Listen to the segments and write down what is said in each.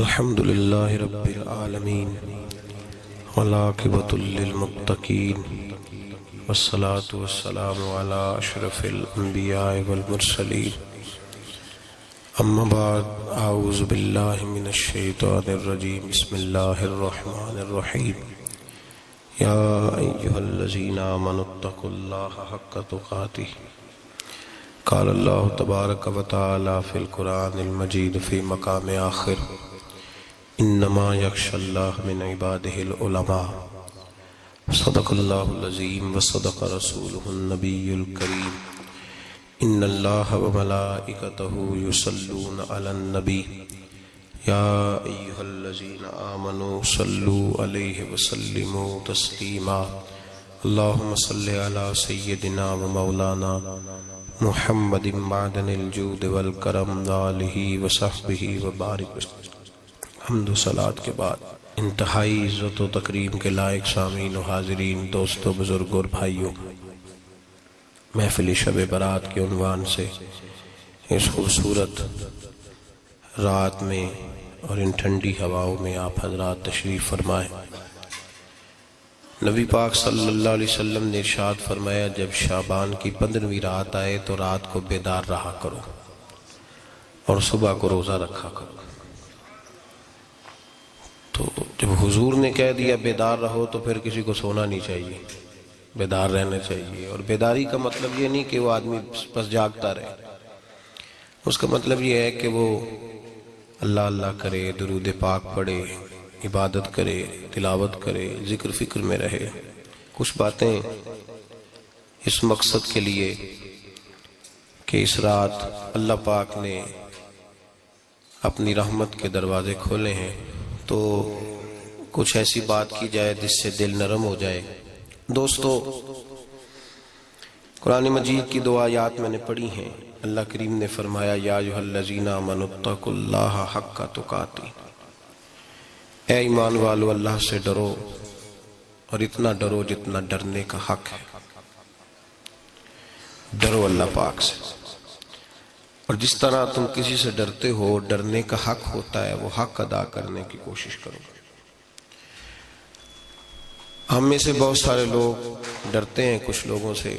الحمد لله رب العالمين والعاقبة للمتقين والصلاة والسلام على أشرف الأنبياء والمرسلين أما بعد أعوذ بالله من الشيطان الرجيم بسم الله الرحمن الرحيم يا أيها الذين آمنوا اتقوا الله حق تقاته قال الله تبارك وتعالى في القرآن المجيد في مقام آخر انما يخشى الله من عباده العلماء صدق الله العظيم وصدق رسوله النبي الكريم ان الله وملائكته يصلون على النبي يا ايها الذين آمنوا صلوا عليه وسلموا تسليما اللهم صل على سيدنا ومولانا محمد معدن الجود والکرم آلہ وصحبہ وبارک وسلم۔ حمد و صلات کے بعد انتہائی عزت و تکریم کے لائق سامعین و حاضرین، دوستو، بزرگوں اور بھائیوں، محفل شب برات کے عنوان سے اس خوبصورت رات میں اور ان ٹھنڈی ہواؤں میں آپ حضرات تشریف فرمائیں۔ نبی پاک صلی اللہ علیہ وسلم نے ارشاد فرمایا، جب شعبان کی 15ویں رات آئے تو رات کو بیدار رہا کرو اور صبح کو روزہ رکھا کرو۔ تو جب حضور نے کہہ دیا بیدار رہو تو پھر کسی کو سونا نہیں چاہیے، بیدار رہنا چاہیے۔ اور بیداری کا مطلب یہ نہیں کہ وہ آدمی بس جاگتا رہے، اس کا مطلب یہ ہے کہ وہ اللہ اللہ کرے، درود پاک پڑھے، عبادت کرے، تلاوت کرے، ذکر فکر میں رہے۔ کچھ باتیں اس مقصد کے لیے کہ اس رات اللہ پاک نے اپنی رحمت کے دروازے کھولے ہیں، تو کچھ ایسی بات کی جائے جس سے دل نرم ہو جائے۔ دوستو، قرآن مجید کی 2 آیات میں نے پڑھی ہیں۔ اللہ کریم نے فرمایا، یا ایھا الذین آمنوا اتقوا اللہ حق تقاتہ، اے ایمان والو اللہ سے ڈرو اور اتنا ڈرو جتنا ڈرنے کا حق ہے۔ ڈرو اللہ پاک سے، اور جس طرح تم کسی سے ڈرتے ہو، ڈرنے کا حق ہوتا ہے، وہ حق ادا کرنے کی کوشش کرو۔ ہم میں سے بہت سارے لوگ ڈرتے ہیں کچھ لوگوں سے،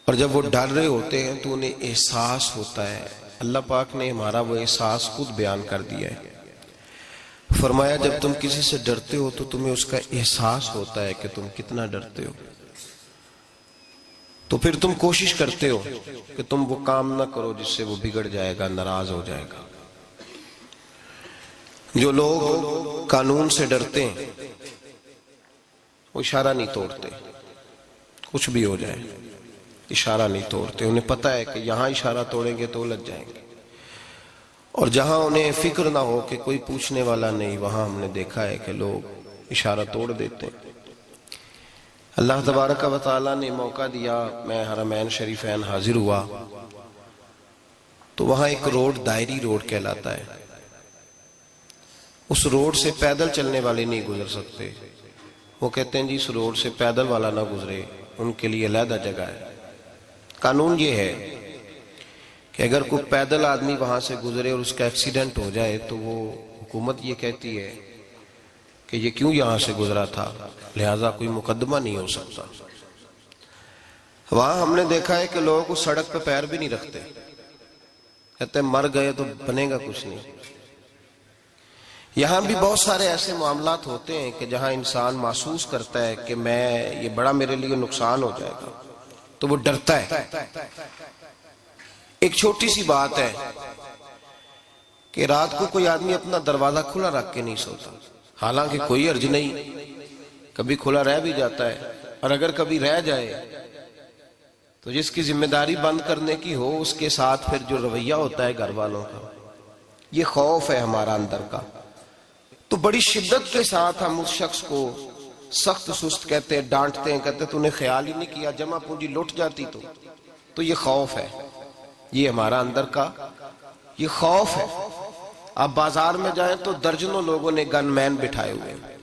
اور جب وہ ڈر رہے ہوتے ہیں تو انہیں احساس ہوتا ہے۔ اللہ پاک نے ہمارا وہ احساس خود بیان کر دیا ہے۔ فرمایا، جب تم کسی سے ڈرتے ہو تو تمہیں اس کا احساس ہوتا ہے کہ تم کتنا ڈرتے ہو، تو پھر تم کوشش کرتے ہو کہ تم وہ کام نہ کرو جس سے وہ بگڑ جائے گا، ناراض ہو جائے گا۔ جو لوگ قانون سے ڈرتے ہیں وہ اشارہ نہیں توڑتے، کچھ بھی ہو جائے اشارہ نہیں توڑتے۔ انہیں پتہ ہے کہ یہاں اشارہ توڑیں گے تو الجھ جائیں گے، اور جہاں انہیں فکر نہ ہو کہ کوئی پوچھنے والا نہیں، وہاں ہم نے دیکھا ہے کہ لوگ اشارہ توڑ دیتے ہیں۔ اللہ تبارک و تعالیٰ نے موقع دیا، میں حرمین شریفین حاضر ہوا تو وہاں ایک روڈ دائری روڈ کہلاتا ہے۔ اس روڈ سے پیدل چلنے والے نہیں گزر سکتے۔ وہ کہتے ہیں جی اس روڈ سے پیدل والا نہ گزرے، ان کے لیے علیحدہ جگہ ہے۔ قانون یہ ہے کہ اگر کوئی پیدل آدمی وہاں سے گزرے اور اس کا ایکسیڈنٹ ہو جائے تو وہ حکومت یہ کہتی ہے کہ یہ کیوں یہاں سے گزرا تھا، لہٰذا کوئی مقدمہ نہیں ہو سکتا۔ وہاں ہم نے دیکھا ہے کہ لوگ اس سڑک پہ پیر بھی نہیں رکھتے، کہتے ہیں مر گئے تو بنے گا کچھ نہیں۔ یہاں بھی بہت سارے ایسے معاملات ہوتے ہیں کہ جہاں انسان محسوس کرتا ہے کہ یہ بڑا میرے لیے نقصان ہو جائے گا، تو وہ ڈرتا ہے۔ ایک چھوٹی سی بات ہے کہ رات کو کوئی آدمی اپنا دروازہ کھلا رکھ کے نہیں سوتا، حالانکہ کوئی عرض نہیں، کبھی کھلا رہ بھی جاتا ہے، اور اگر کبھی رہ جائے تو جس کی ذمہ داری بند کرنے کی ہو، اس کے ساتھ پھر جو رویہ ہوتا ہے گھر والوں کا، یہ خوف ہے ہمارا اندر کا، تو بڑی شدت کے ساتھ ہم اس شخص کو سخت سست کہتے ہیں، ڈانٹتے ہیں، کہتے ہیں تو نے خیال ہی نہیں کیا، جمع پونجی لٹ جاتی تو یہ خوف ہے، یہ ہمارا اندر کا یہ خوف ہے۔ آپ بازار میں جائیں تو درجنوں لوگوں نے گن مین بٹھائے ہوئے ہیں،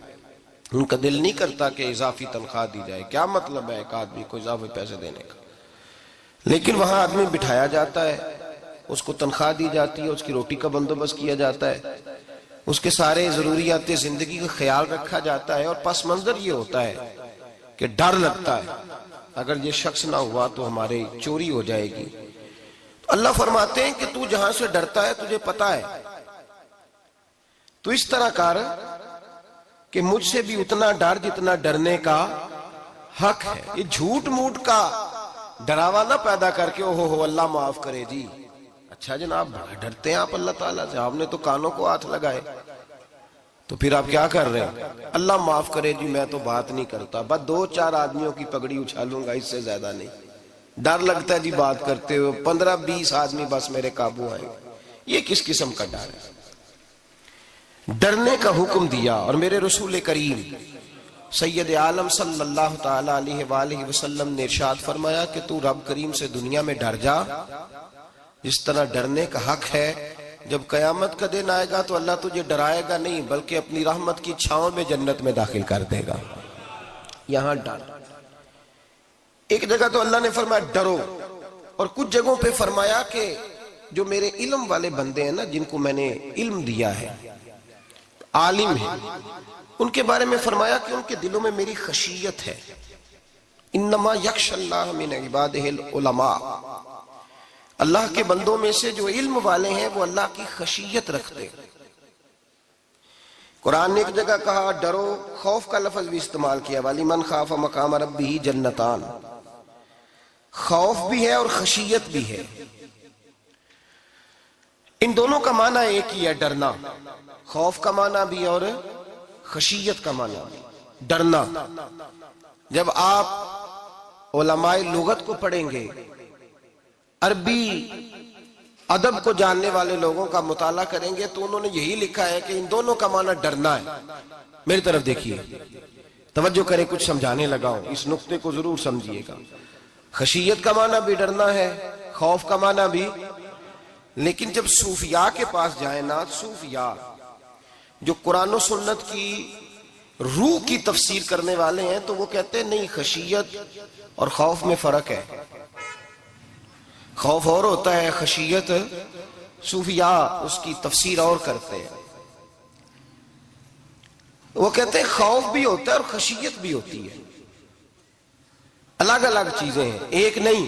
ان کا دل نہیں کرتا کہ اضافی تنخواہ دی جائے، کیا مطلب ہے ایک آدمی کو اضافی پیسے دینے کا، لیکن وہاں آدمی بٹھایا جاتا ہے اس کو تنخواہ دی جاتی ہے، اس کی روٹی کا بندوبست کیا جاتا ہے، اس کے سارے ضروریات زندگی کا خیال رکھا جاتا ہے، اور پس منظر یہ ہوتا ہے کہ ڈر لگتا ہے اگر یہ شخص نہ ہوا تو ہماری چوری ہو جائے گی۔ تو اللہ فرماتے ہیں کہ تو جہاں سے ڈرتا ہے تجھے پتا ہے، تو اس طرح کر کہ مجھ سے بھی اتنا ڈر جتنا ڈرنے کا حق ہے۔ یہ جھوٹ موٹ کا ڈراوا نہ پیدا کر کے اوہ اللہ معاف کرے جی، اچھا جناب بڑا ڈرتے ہیں آپ اللہ تعالیٰ سے، آپ نے تو کانوں کو ہاتھ لگائے، تو پھر آپ کیا کر رہے ہیں؟ اللہ معاف کرے جی میں تو بات نہیں کرتا، بس 2-4 آدمیوں کی پگڑی اچھالوں گا، اس سے زیادہ نہیں، ڈر لگتا ہے جی بات کرتے ہوئے، 15-20 آدمی بس میرے قابو آئیں۔ یہ کس قسم کا ڈر ہے؟ ڈرنے کا حکم دیا، اور میرے رسول کریم سید عالم صلی اللہ تعالی علیہ وآلہ وسلم نے ارشاد فرمایا کہ تو رب کریم سے دنیا میں ڈر جا جس طرح ڈرنے کا حق ہے۔ جب قیامت کا دن آئے گا تو اللہ تجھے ڈرائے گا نہیں بلکہ اپنی رحمت کی چھاؤں میں جنت میں داخل کر دے گا۔ یہاں ڈر، ایک جگہ تو اللہ نے فرمایا ڈرو، اور کچھ جگہوں پہ فرمایا کہ جو میرے علم والے بندے ہیں نا، جن کو میں نے علم دیا ہے، عالم ہیں، ان کے بارے میں فرمایا کہ ان کے دلوں میں میری خشیت ہے۔ انما یخشی اللہ من عبادہ العلماء، اللہ کے بندوں میں سے جو علم والے ہیں وہ اللہ کی خشیت رکھتے ہیں۔ قرآن نے ایک جگہ کہا ڈرو، خوف کا لفظ بھی استعمال کیا، وَلِمَنْ خَافَ مَقَامَ رَبِّهِ جَنَّتَانِ، خوف بھی ہے اور خشیت بھی ہے۔ ان دونوں کا معنی ایک ہی ہے، ڈرنا، خوف کا معنی بھی اور خشیت کا معنی بھی، ڈرنا۔ جب آپ علماء لغت کو پڑھیں گے، عربی ادب کو جاننے والے لوگوں کا مطالعہ کریں گے تو انہوں نے یہی لکھا ہے کہ ان دونوں کا معنی ڈرنا ہے۔ میری طرف دیکھیے، توجہ کریں، کچھ سمجھانے لگا ہوں، اس نقطے کو ضرور سمجھیے گا۔ خشیت کا معنی بھی ڈرنا ہے، خوف کا معنی بھی، لیکن جب صوفیاء کے پاس جائیں نا، صوفیاء جو قرآن و سنت کی روح کی تفسیر کرنے والے ہیں، تو وہ کہتے ہیں نہیں، خشیت اور خوف میں فرق ہے، خوف اور ہوتا ہے، خشیت صوفیاء اس کی تفسیر اور کرتے ہیں۔ وہ کہتے ہیں خوف بھی ہوتا ہے اور خشیت بھی ہوتی ہے، الگ الگ چیزیں ہیں، ایک نہیں۔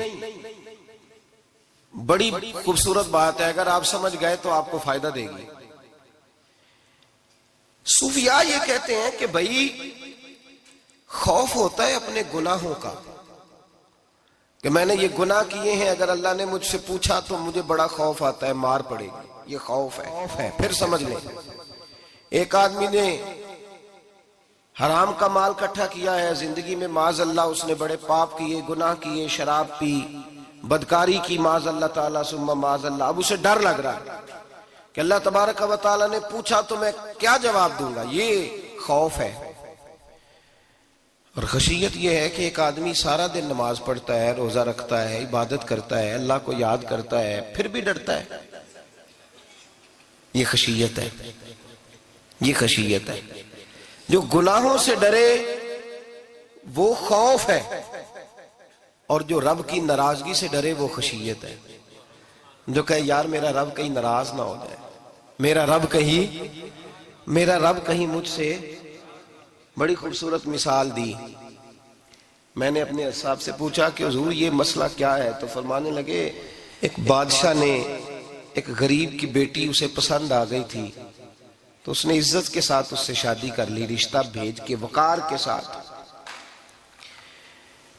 بڑی خوبصورت بات ہے، اگر آپ سمجھ گئے تو آپ کو فائدہ دے گی۔ صوفیاء یہ کہتے ہیں کہ بھائی خوف ہوتا ہے اپنے گناہوں کا، کہ میں نے یہ گناہ کیے ہیں، اگر اللہ نے مجھ سے پوچھا تو مجھے بڑا خوف آتا ہے، مار پڑے گی، یہ خوف ہے۔ پھر سمجھ لیں، ایک آدمی نے حرام کا مال اکٹھا کیا ہے زندگی میں، معاذ اللہ اس نے بڑے پاپ کیے، گناہ کیے، شراب پی، بدکاری کی، معاذ اللہ تعالیٰ ثم معاذ اللہ۔ اب اسے ڈر لگ رہا ہے کہ اللہ تبارک و تعالیٰ نے پوچھا تو میں کیا جواب دوں گا، یہ خوف ہے۔ اور خشیت یہ ہے کہ ایک آدمی سارا دن نماز پڑھتا ہے، روزہ رکھتا ہے، عبادت کرتا ہے، اللہ کو یاد کرتا ہے، پھر بھی ڈرتا ہے، یہ خشیت ہے، یہ خشیت ہے۔ جو گناہوں سے ڈرے وہ خوف ہے، اور جو رب کی ناراضگی سے ڈرے وہ خشیت ہے۔ جو کہے یار میرا رب کہیں ناراض نہ ہو جائے، میرا رب کہیں مجھ سے، بڑی خوبصورت مثال دی۔ میں نے اپنے صاحب سے پوچھا کہ حضور یہ مسئلہ کیا ہے، تو فرمانے لگے ایک بادشاہ نے ایک غریب کی بیٹی اسے پسند آ گئی تھی، تو اس نے عزت کے ساتھ اس سے شادی کر لی، رشتہ بھیج کے وقار کے ساتھ۔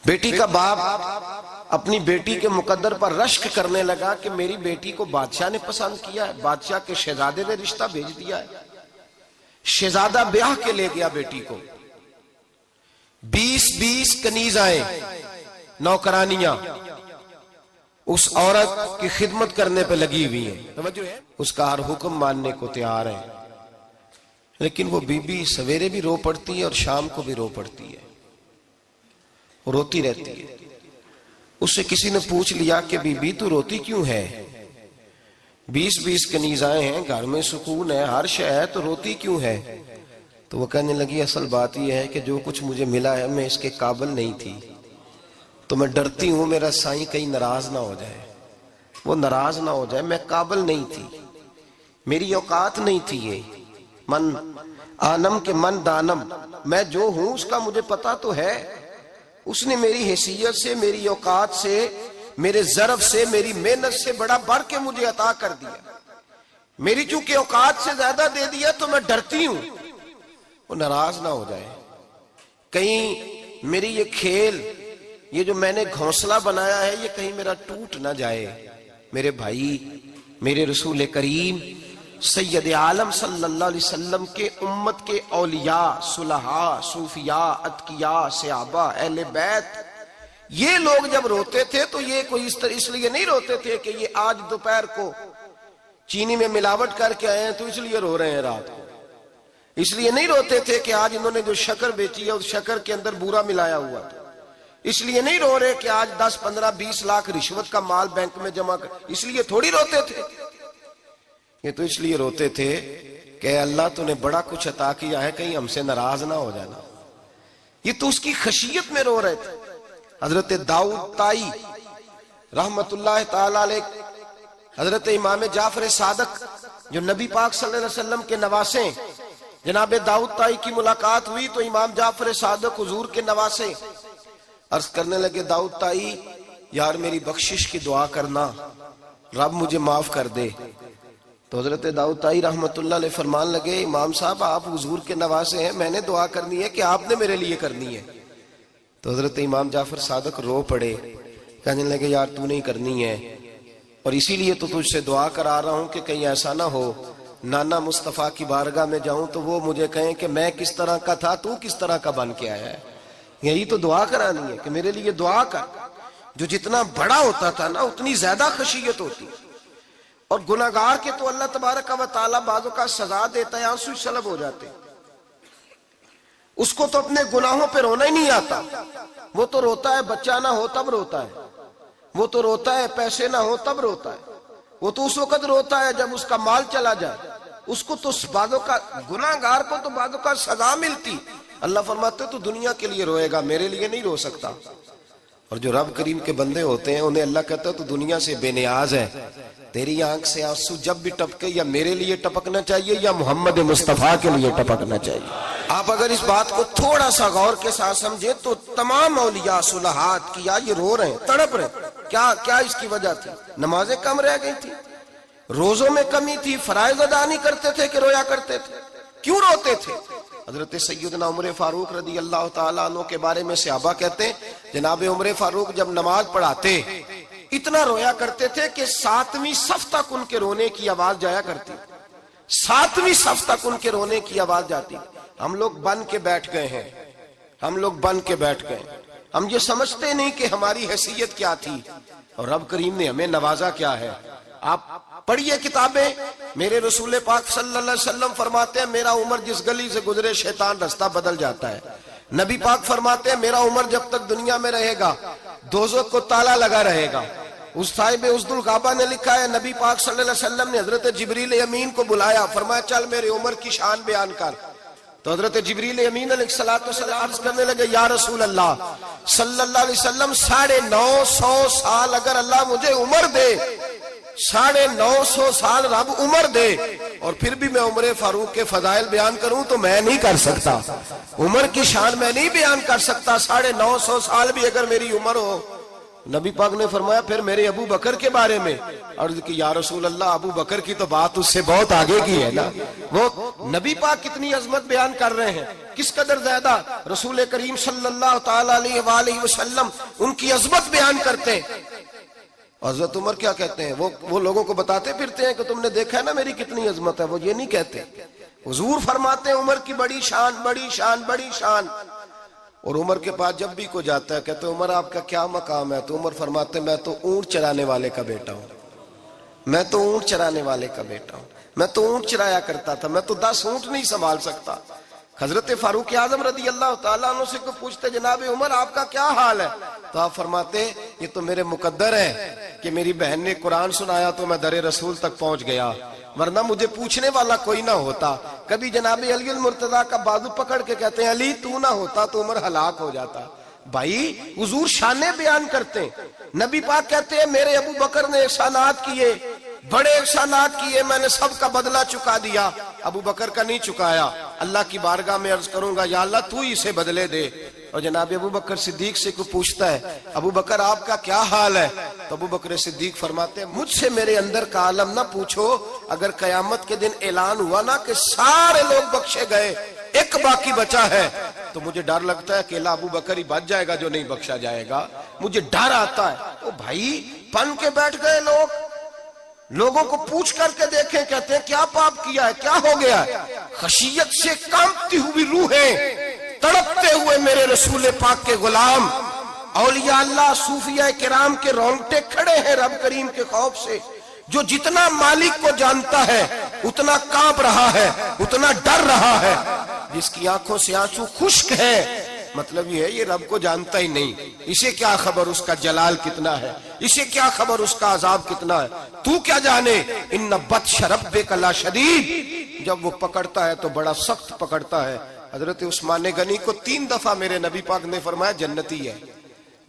بیٹی کا باپ اپنی بیٹی کے مقدر پر رشک کرنے لگا کہ میری بیٹی کو بادشاہ نے پسند کیا ہے، بادشاہ کے شہزادے نے رشتہ بھیج دیا ہے۔ شہزادہ بیاہ کے لے گیا بیٹی کو، 20 کنیزائیں، نوکرانیاں اس عورت کی خدمت کرنے پہ لگی ہوئی ہیں، اس کا ہر حکم ماننے کو تیار ہیں، لیکن وہ بی بی سویرے بھی رو پڑتی ہے اور شام کو بھی رو پڑتی ہے، روتی رہتی ہے۔ اس سے کسی نے پوچھ لیا کہ بی بی تو روتی کیوں ہے، 20 کنیزائیں ہیں، گھر میں سکون ہے، ہر شے ہے، تو روتی کیوں ہے؟ تو وہ کہنے لگی اصل بات یہ ہے کہ جو کچھ مجھے ملا ہے میں اس کے قابل نہیں تھی، تو میں ڈرتی ہوں میرا سائیں کہیں ناراض نہ ہو جائے، وہ ناراض نہ ہو جائے، میں قابل نہیں تھی، میری اوقات نہیں تھی، یہ من آنم کے من دانم، میں جو ہوں اس کا مجھے پتا تو ہے، اس نے میری حیثیت سے، میری اوقات سے، میرے ظرف سے، میری محنت سے بڑا بڑھ کے مجھے عطا کر دیا، میری چونکہ اوقات سے زیادہ دے دیا تو میں ڈرتی ہوں وہ ناراض نہ ہو جائے، کہیں میری یہ کھیل، یہ جو میں نے گھونسلہ بنایا ہے، یہ کہیں میرا ٹوٹ نہ جائے۔ میرے بھائی، میرے رسول کریم سید عالم صلی اللہ علیہ وسلم کے امت کے اولیاء، صلحاء، صوفیاء، اتقیاء، صحابہ، اہل بیت، یہ لوگ جب روتے تھے تو یہ کوئی اس لیے نہیں روتے تھے کہ یہ آج دوپہر کو چینی میں ملاوٹ کر کے آئے ہیں تو اس لیے رو رہے ہیں رات کو، اس لیے نہیں روتے تھے کہ آج انہوں نے جو شکر بیچی ہے اس شکر کے اندر بورا ملایا ہوا تھا، اس لیے نہیں رو رہے کہ آج 10 15 20 لاکھ رشوت کا مال بینک میں جمع کر، اس لیے تھوڑی روتے تھے، یہ تو اس لیے روتے تھے کہ اللہ تو نے بڑا کچھ عطا کیا ہے، کہیں ہم سے ناراض نہ ہو جانا، یہ تو اس کی خشیت میں رو رہے تھے۔ حضرت داؤد طائی رحمت اللہ تعالی علیہ، حضرت امام جعفر صادق جو نبی پاک صلی اللہ علیہ وسلم کے نواسے، جناب داؤد طائی کی ملاقات ہوئی تو امام جعفر صادق حضور کے نواسے عرض کرنے لگے، داؤد طائی یار میری بخشش کی دعا کرنا، رب مجھے معاف کر دے۔ تو حضرت داؤد طائی رحمت اللہ علیہ فرمان لگے، امام صاحب آپ حضور کے نواسے ہیں، میں نے دعا کرنی ہے کہ آپ نے میرے لیے کرنی ہے؟ تو حضرت امام جعفر صادق رو پڑے، کہنے لگے یار تو نہیں کرنی ہے، اور اسی لیے تو تجھ سے دعا کرا رہا ہوں کہ کہیں ایسا نہ ہو نانا مصطفیٰ کی بارگاہ میں جاؤں تو وہ مجھے کہیں کہ میں کس طرح کا تھا تو کس طرح کا بن کے آیا ہے، یہی تو دعا کرانی ہے کہ میرے لیے دعا کر۔ جو جتنا بڑا ہوتا تھا نا اتنی زیادہ خشیت ہوتی، اور گناہگار کے تو اللہ تبارک و تعالیٰ بعضوں کا سزا دیتا ہے، آنسو سلب ہو جاتے، اس کو تو اپنے گناہوں پہ رونا ہی نہیں آتا، وہ تو روتا ہے بچہ نہ ہو تب روتا ہے، وہ تو روتا ہے پیسے نہ ہو تب روتا ہے، وہ تو اس وقت روتا ہے جب اس کا مال چلا جائے، اس کو تو بعضوں کا گناہگار کو تو بعضوں کا سزا ملتی، اللہ فرماتے تو دنیا کے لیے روئے گا، میرے لیے نہیں رو سکتا۔ اور جو رب کریم کے بندے ہوتے ہیں انہیں اللہ کہتا ہے تو دنیا سے بے نیاز ہے، تیری آنکھ سے آنسو جب بھی ٹپکے یا میرے لیے ٹپکنا چاہیے یا محمد مصطفیٰ کے لیے ٹپکنا چاہیے۔ آپ اگر اس بات کو تھوڑا سا غور کے ساتھ سمجھے تو تمام اولیاء صلحات کیا یہ رو رہے ہیں، تڑپ رہے ہیں، کیا اس کی وجہ تھی؟ نمازیں کم رہ گئی تھی، روزوں میں کمی تھی، فرائض ادا نہیں کرتے تھے کہ رویا کرتے تھے؟ کیوں روتے تھے؟ حضرت سیدنا عمر فاروق رضی اللہ تعالیٰ عنہ کے بارے میں صحابہ کہتے ہیں، جناب عمر فاروق جب نماز پڑھاتے اتنا رویا کرتے تھے کہ 7ویں صف تک ان کے رونے کی آواز جایا کرتی، 7ویں صف تک ان کے رونے کی آواز جاتی۔ ہم لوگ بن کے بیٹھ گئے ہیں، ہم لوگ بن کے بیٹھ گئے، ہم یہ سمجھتے نہیں کہ ہماری حیثیت کیا تھی اور رب کریم نے ہمیں نوازا کیا ہے۔ آپ پڑھیے کتابیں، میرے رسول پاک صلی اللہ علیہ وسلم فرماتے ہیں میرا عمر جس گلی سے گزرے شیطان رستہ بدل جاتا ہے۔ نبی پاک فرماتے ہیں میرا عمر جب تک دنیا میں رہے گا دوزخ کو تالا لگا رہے گا۔ اس صاحب عزد الغابہ نے لکھا ہے نبی پاک صلی اللہ علیہ وسلم نے حضرت جبریل امین کو بلایا، فرمایا چل میرے عمر کی شان بیان کر۔ تو حضرت جبریل امین علیہ السلام عرض کرنے لگے یا رسول اللہ صلی اللہ علیہ وسلم 950 سال اگر اللہ مجھے عمر دے، 950 سال رب عمر دے، اور پھر بھی میں عمر فاروق کے فضائل بیان کروں تو میں نہیں کر سکتا، عمر کی شان میں نہیں بیان کر سکتا، 950 سال بھی اگر میری عمر ہو۔ نبی پاک نے فرمایا پھر میرے ابو بکر کے بارے میں، عرض کی یا رسول اللہ ابو بکر کی تو بات اس سے بہت آگے کی ہے نا، وہ نبی پاک کتنی عظمت بیان کر رہے ہیں، کس قدر زیادہ رسول کریم صلی اللہ تعالی علیہ وآلہ وسلم ان کی عظمت بیان کرتے ہیں۔ حضرت عمر کیا کہتے ہیں، وہ لوگوں کو بتاتے پھرتے ہیں کہ تم نے دیکھا ہے نا میری کتنی عظمت ہے، وہ یہ نہیں کہتے، حضور فرماتے ہیں عمر کی بڑی شان بڑی شان بڑی شان۔ اور عمر کے پاس جب بھی کوئی جاتا ہے کہتے ہیں عمر آپ کا کیا مقام ہے، تو عمر فرماتے ہیں میں تو اونٹ چرانے والے کا بیٹا ہوں، میں تو اونٹ چرانے والے کا بیٹا ہوں، میں تو اونٹ چرایا کرتا تھا، میں تو 10 اونٹ نہیں سنبھال سکتا۔ حضرت فاروق اعظم رضی اللہ تعالیٰ عنہ سے کو پوچھتے جناب عمر آپ کا کیا حال ہے، تو آپ فرماتے یہ تو میرے مقدر ہے کہ میری بہن نے قرآن سنایا تو میں در رسول تک پہنچ گیا، ورنہ مجھے پوچھنے والا کوئی نہ ہوتا۔ کبھی جناب علی المرتضیٰ کا بازو پکڑ کے کہتے ہیں علی تو نہ ہوتا تو عمر ہلاک ہو جاتا۔ بھائی حضور شانیں بیان کرتے ہیں. نبی پاک کہتے ہیں میرے ابو بکر نے احسانات کیے, بڑے احسانات کیے, میں نے سب کا بدلہ چکا دیا. ابو بکر کا نہیں چکایا. اللہ کی بارگاہ میں عرض کروں گا یا اللہ تو ہی اسے بدلے دے. اور جناب ابو بکر صدیق سے کوئی پوچھتا ہے ابو بکر آپ کا کیا حال ہے, تو ابو بکر صدیق فرماتے ہیں مجھ سے میرے اندر کا عالم نہ پوچھو, اگر قیامت کے دن اعلان ہوا نا کہ سارے لوگ بخشے گئے ایک باقی بچا ہے, تو مجھے ڈر لگتا ہے اکیلا ابو بکر ہی بچ جائے گا جو نہیں بخشا جائے گا. مجھے ڈر آتا ہے. تو بھائی پن کے بیٹھ گئے لوگ, لوگوں کو پوچھ کر کے دیکھیں, کہتے ہیں کیا پاپ کیا ہے, کیا ہو گیا ہے. خشیت سے کانپتی ہوئی روحیں, تڑپتے ہوئے میرے رسول پاک کے غلام, اولیاء اللہ صوفیاء کرام کے رونگٹے کھڑے ہیں رب کریم کے خوف سے. جو جتنا مالک کو جانتا ہے اتنا کانپ رہا ہے, اتنا ڈر رہا ہے. جس کی آنکھوں سے آنسو خشک ہے, مطلب یہ ہے یہ رب کو جانتا ہی نہیں. اسے کیا خبر اس کا جلال کتنا ہے, اسے کیا خبر اس کا عذاب کتنا ہے, تو کیا جانے. ان بطش ربک لشدید, جب وہ پکڑتا ہے تو بڑا سخت پکڑتا ہے. حضرت عثمان غنی کو 3 دفعہ میرے نبی پاک نے فرمایا جنتی ہے,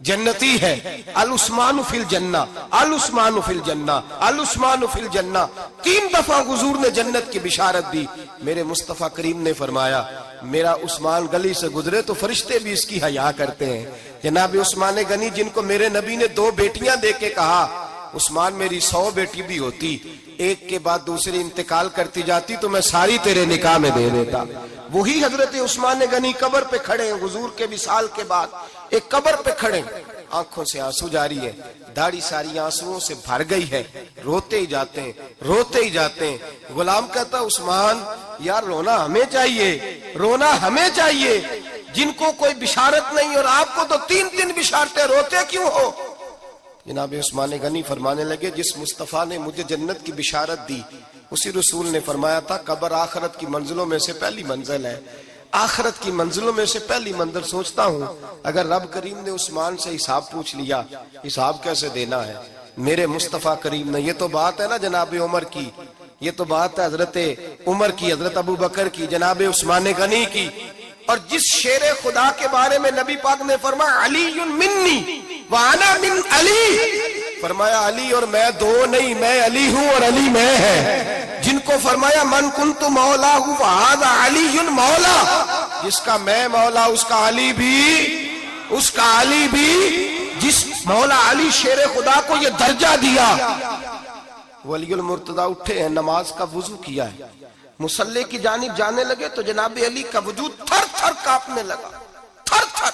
جنتی ہے. العثمان فی الجنہ, العثمان فی الجنہ, العثمان فی الجنہ. 3 دفعہ حضور نے جنت کی بشارت دی. میرے مصطفیٰ کریم نے فرمایا میرا عثمان گلی سے گزرے تو فرشتے بھی اس کی حیا کرتے ہیں. جناب عثمان غنی جن کو میرے نبی نے 2 بیٹیاں دے کے کہا عثمان میری 100 بیٹی بھی ہوتی, ایک کے بعد دوسری انتقال کرتی جاتی تو میں ساری تیرے نکاح میں دے دیتا. وہی حضرت عثمان غنی قبر پہ کھڑے ہیں حضور کے وصال کے بعد, ایک قبر پہ کھڑے, آنکھوں سے آنسو جاری ہے, داڑھی ساری آنسوؤں سے بھر گئی ہے, روتے ہی جاتے ہیں, روتے ہی جاتے ہیں. غلام کہتا عثمان یار رونا ہمیں چاہیے, رونا ہمیں چاہیے, جن کو کوئی بشارت نہیں اور آپ کو تو 3 بشارتیں, روتے کیوں ہو. جناب عثمان غنی فرمانے لگے جس مصطفیٰ نے مجھے جنت کی بشارت دی اسی رسول نے فرمایا تھا قبر آخرت کی منزلوں میں سے پہلی منزل ہے, آخرت کی منزلوں میں سے پہلی منزل. سوچتا ہوں اگر رب کریم نے عثمان سے حساب پوچھ لیا, حساب کیسے دینا ہے میرے مصطفیٰ کریم نے. یہ تو بات ہے نا جناب عمر کی, یہ تو بات ہے حضرت عمر کی, حضرت ابو بکر کی, جناب عثمان غنی کی. اور جس شیر خدا کے بارے میں نبی پاک نے فرمایا علی منی وانا من علی, فرمایا علی اور میں 2 نہیں, میں علی ہوں اور علی میں ہے. جن کو فرمایا من کنت مولا ہوں وہذا علی مولا, جس کا میں مولا اس کا علی بھی, اس کا علی بھی. جس مولا علی شیر خدا کو یہ درجہ دیا. ولی المرتضی اٹھے ہیں, نماز کا وضو کیا ہے, مصلی کی جانب جانے لگے تو جناب علی کا وجود تھر تھر کانپنے لگا, تھر تھر,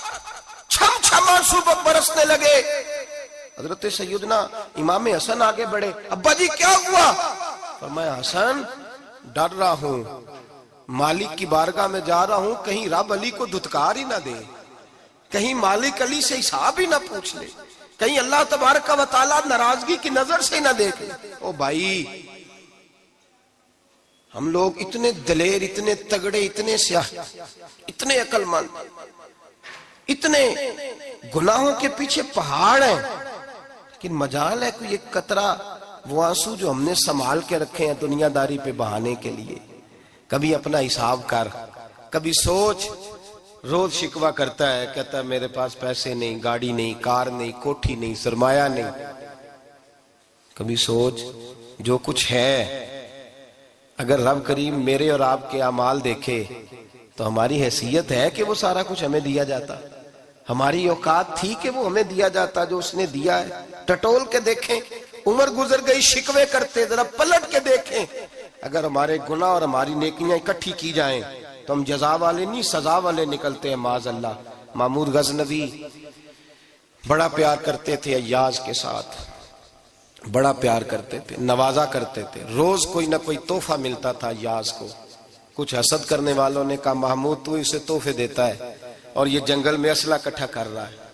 چھم چھم آنسو برسنے لگے. حضرت سیدنا امام حسن آگے بڑھے, ابا جی کیا ہوا. فرمایا حسن ڈر رہا ہوں, مالک کی بارگاہ میں جا رہا ہوں, کہیں رب علی کو دھتکار ہی نہ دے, کہیں مالک علی سے حساب ہی نہ پوچھ لے, کہیں اللہ تبارک و تعالیٰ ناراضگی کی نظر سے ہی نہ دیکھ لے. او بھائی ہم لوگ اتنے دلیر, اتنے تگڑے, اتنے سیاہ, اتنے عقل مند, اتنے گناہوں کے پیچھے پہاڑ ہیں, لیکن مجال ہے کوئی ایک قطرہ وہ آنسو جو ہم نے سنبھال کے رکھے ہیں دنیا داری پہ بہانے کے لیے. کبھی اپنا حساب کر, کبھی سوچ. روز شکوہ کرتا ہے, کہتا ہے میرے پاس پیسے نہیں, گاڑی نہیں, کار نہیں, کوٹھی نہیں, سرمایہ نہیں. کبھی سوچ جو کچھ ہے اگر رب کریم میرے اور آپ کے اعمال دیکھے تو ہماری حیثیت ہے کہ وہ سارا کچھ ہمیں دیا جاتا, ہماری اوقات تھی کہ وہ ہمیں دیا جاتا جو اس نے دیا ہے. ٹٹول کے دیکھیں, عمر گزر گئی شکوے کرتے, ذرا پلٹ کے دیکھیں. اگر ہمارے گناہ اور ہماری نیکیاں اکٹھی کی جائیں تو ہم جزا والے نہیں سزا والے نکلتے ہیں معاذ اللہ. محمود غزنوی بڑا پیار کرتے تھے ایاز کے ساتھ, بڑا پیار کرتے تھے, نوازا کرتے تھے. روز کوئی نہ کوئی تحفہ ملتا تھا ایاز کو. کچھ حسد کرنے والوں نے کہا محمود تو اسے تحفے دیتا ہے اور یہ جنگل میں اسلحہ اکٹھا کر رہا ہے,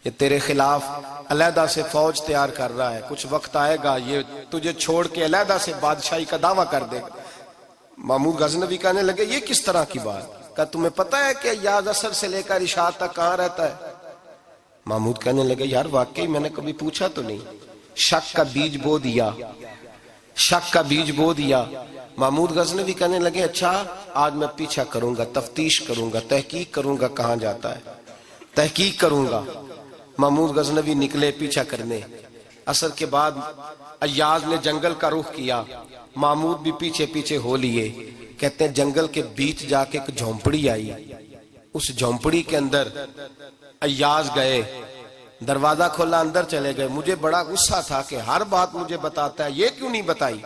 یہ تیرے خلاف علیحدہ سے فوج تیار کر رہا ہے, کچھ وقت آئے گا یہ تجھے چھوڑ کے علیحدہ سے بادشاہی کا دعویٰ کر دے گا. محمود غزنوی کہنے لگے یہ کس طرح کی بات, کہا تمہیں پتہ ہے کہ ایاز عصر سے لے کر عشاء تک کہاں رہتا ہے. محمود کہنے لگے یار واقعی میں نے کبھی پوچھا تو نہیں. شک کا بیج بو دیا, شک کا بیج بو دیا. محمود غزنوی کہنے لگے اچھا آج میں پیچھا کروں گا, تفتیش کروں گا, تحقیق کروں گا کہاں جاتا ہے. تحقیق کروں گا۔ محمود غزنوی نکلے پیچھا کرنے۔ عصر کے بعد ایاز نے جنگل کا رخ کیا، محمود بھی پیچھے پیچھے ہو لیے۔ کہتے ہیں جنگل کے بیچ جا کے ایک جھونپڑی آئی، اس جھونپڑی کے اندر ایاز گئے، دروازہ کھولا، اندر چلے گئے۔ مجھے بڑا غصہ تھا کہ ہر بات مجھے بتاتا ہے، یہ کیوں نہیں بتائی؟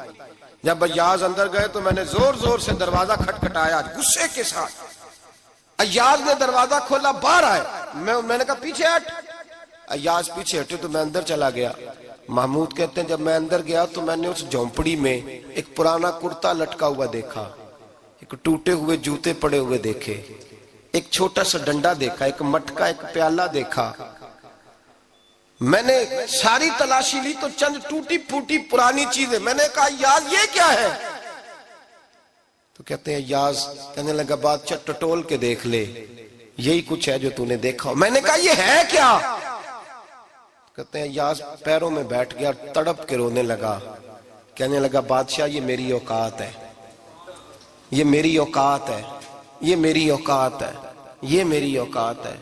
جب ایاز اندر گئے تو میں نے زور زور سے دروازہ کھٹکھٹایا غصے کے ساتھ۔ ایاز نے دروازہ کھولا، باہر آئے، میں نے کہا پیچھے ہٹ۔ ایاز پیچھے ہٹے تو میں اندر چلا گیا۔ محمود کہتے ہیں جب میں اندر گیا تو میں نے اس جھونپڑی میں ایک پرانا کرتا لٹکا ہوا دیکھا، ایک ٹوٹے ہوئے جوتے پڑے ہوئے دیکھے، ایک چھوٹا سا ڈنڈا دیکھا، ایک مٹکا، ایک پیالہ دیکھا۔ میں نے ساری تلاشی لی تو چند ٹوٹی پھوٹی پرانی چیزیں۔ میں نے کہا ایاز یہ کیا ہے؟ تو کہتے ہیں ایاز کہنے لگا بادشاہ ٹٹول کے دیکھ لے، یہی کچھ ہے جو تو نے دیکھا۔ میں نے کہا یہ ہے کیا؟ کہتے ہیں ایاز پیروں میں بیٹھ گیا، تڑپ کے رونے لگا، کہنے لگا بادشاہ یہ میری اوقات ہے، یہ میری اوقات ہے، یہ میری اوقات ہے، یہ میری اوقات ہے۔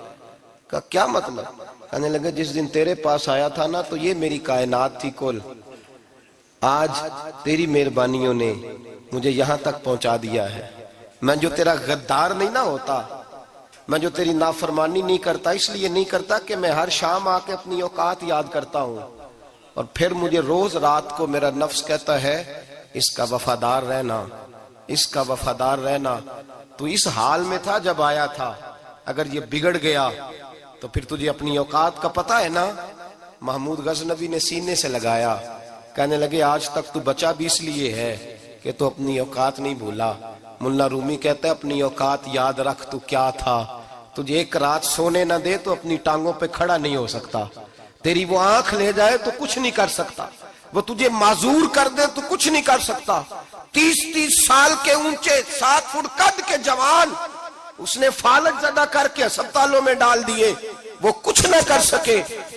کہا کیا مطلب؟ کہنے لگا جس دن تیرے پاس آیا تھا نا تو یہ میری کائنات تھی کل، آج تیری مہربانیوں نے مجھے یہاں تک پہنچا دیا ہے۔ میں جو تیرا غدار نہیں نہ ہوتا، میں جو تیری نافرمانی نہیں کرتا، اس لیے نہیں کرتا کہ میں ہر شام آ کے اپنی اوقات یاد کرتا ہوں، اور پھر مجھے روز رات کو میرا نفس کہتا ہے اس کا وفادار رہنا، اس کا وفادار رہنا۔ تو اس حال میں تھا جب آیا تھا، اگر یہ بگڑ گیا تو پھر تجھے اپنی اوقات کا پتہ ہے نا۔ محمود غزنوی نے سینے سے لگایا، کہنے لگے آج تک تو بچا بھی اس لیے ہے کہ تو اپنی اوقات نہیں بھولا۔ ملا رومی کہتا ہے اپنی اوقات یاد رکھ، تو کیا تھا؟ تجھے ایک رات سونے نہ دے تو اپنی ٹانگوں پہ کھڑا نہیں ہو سکتا، تیری وہ آنکھ لے جائے تو کچھ نہیں کر سکتا، وہ تجھے معذور کر دے تو کچھ نہیں کر سکتا۔ 30 سال کے اونچے 7 فٹ قد کے جوان اس نے فالج زدہ کر کے ہسپتالوں میں ڈال دیے، وہ کچھ نہ کر سکے۔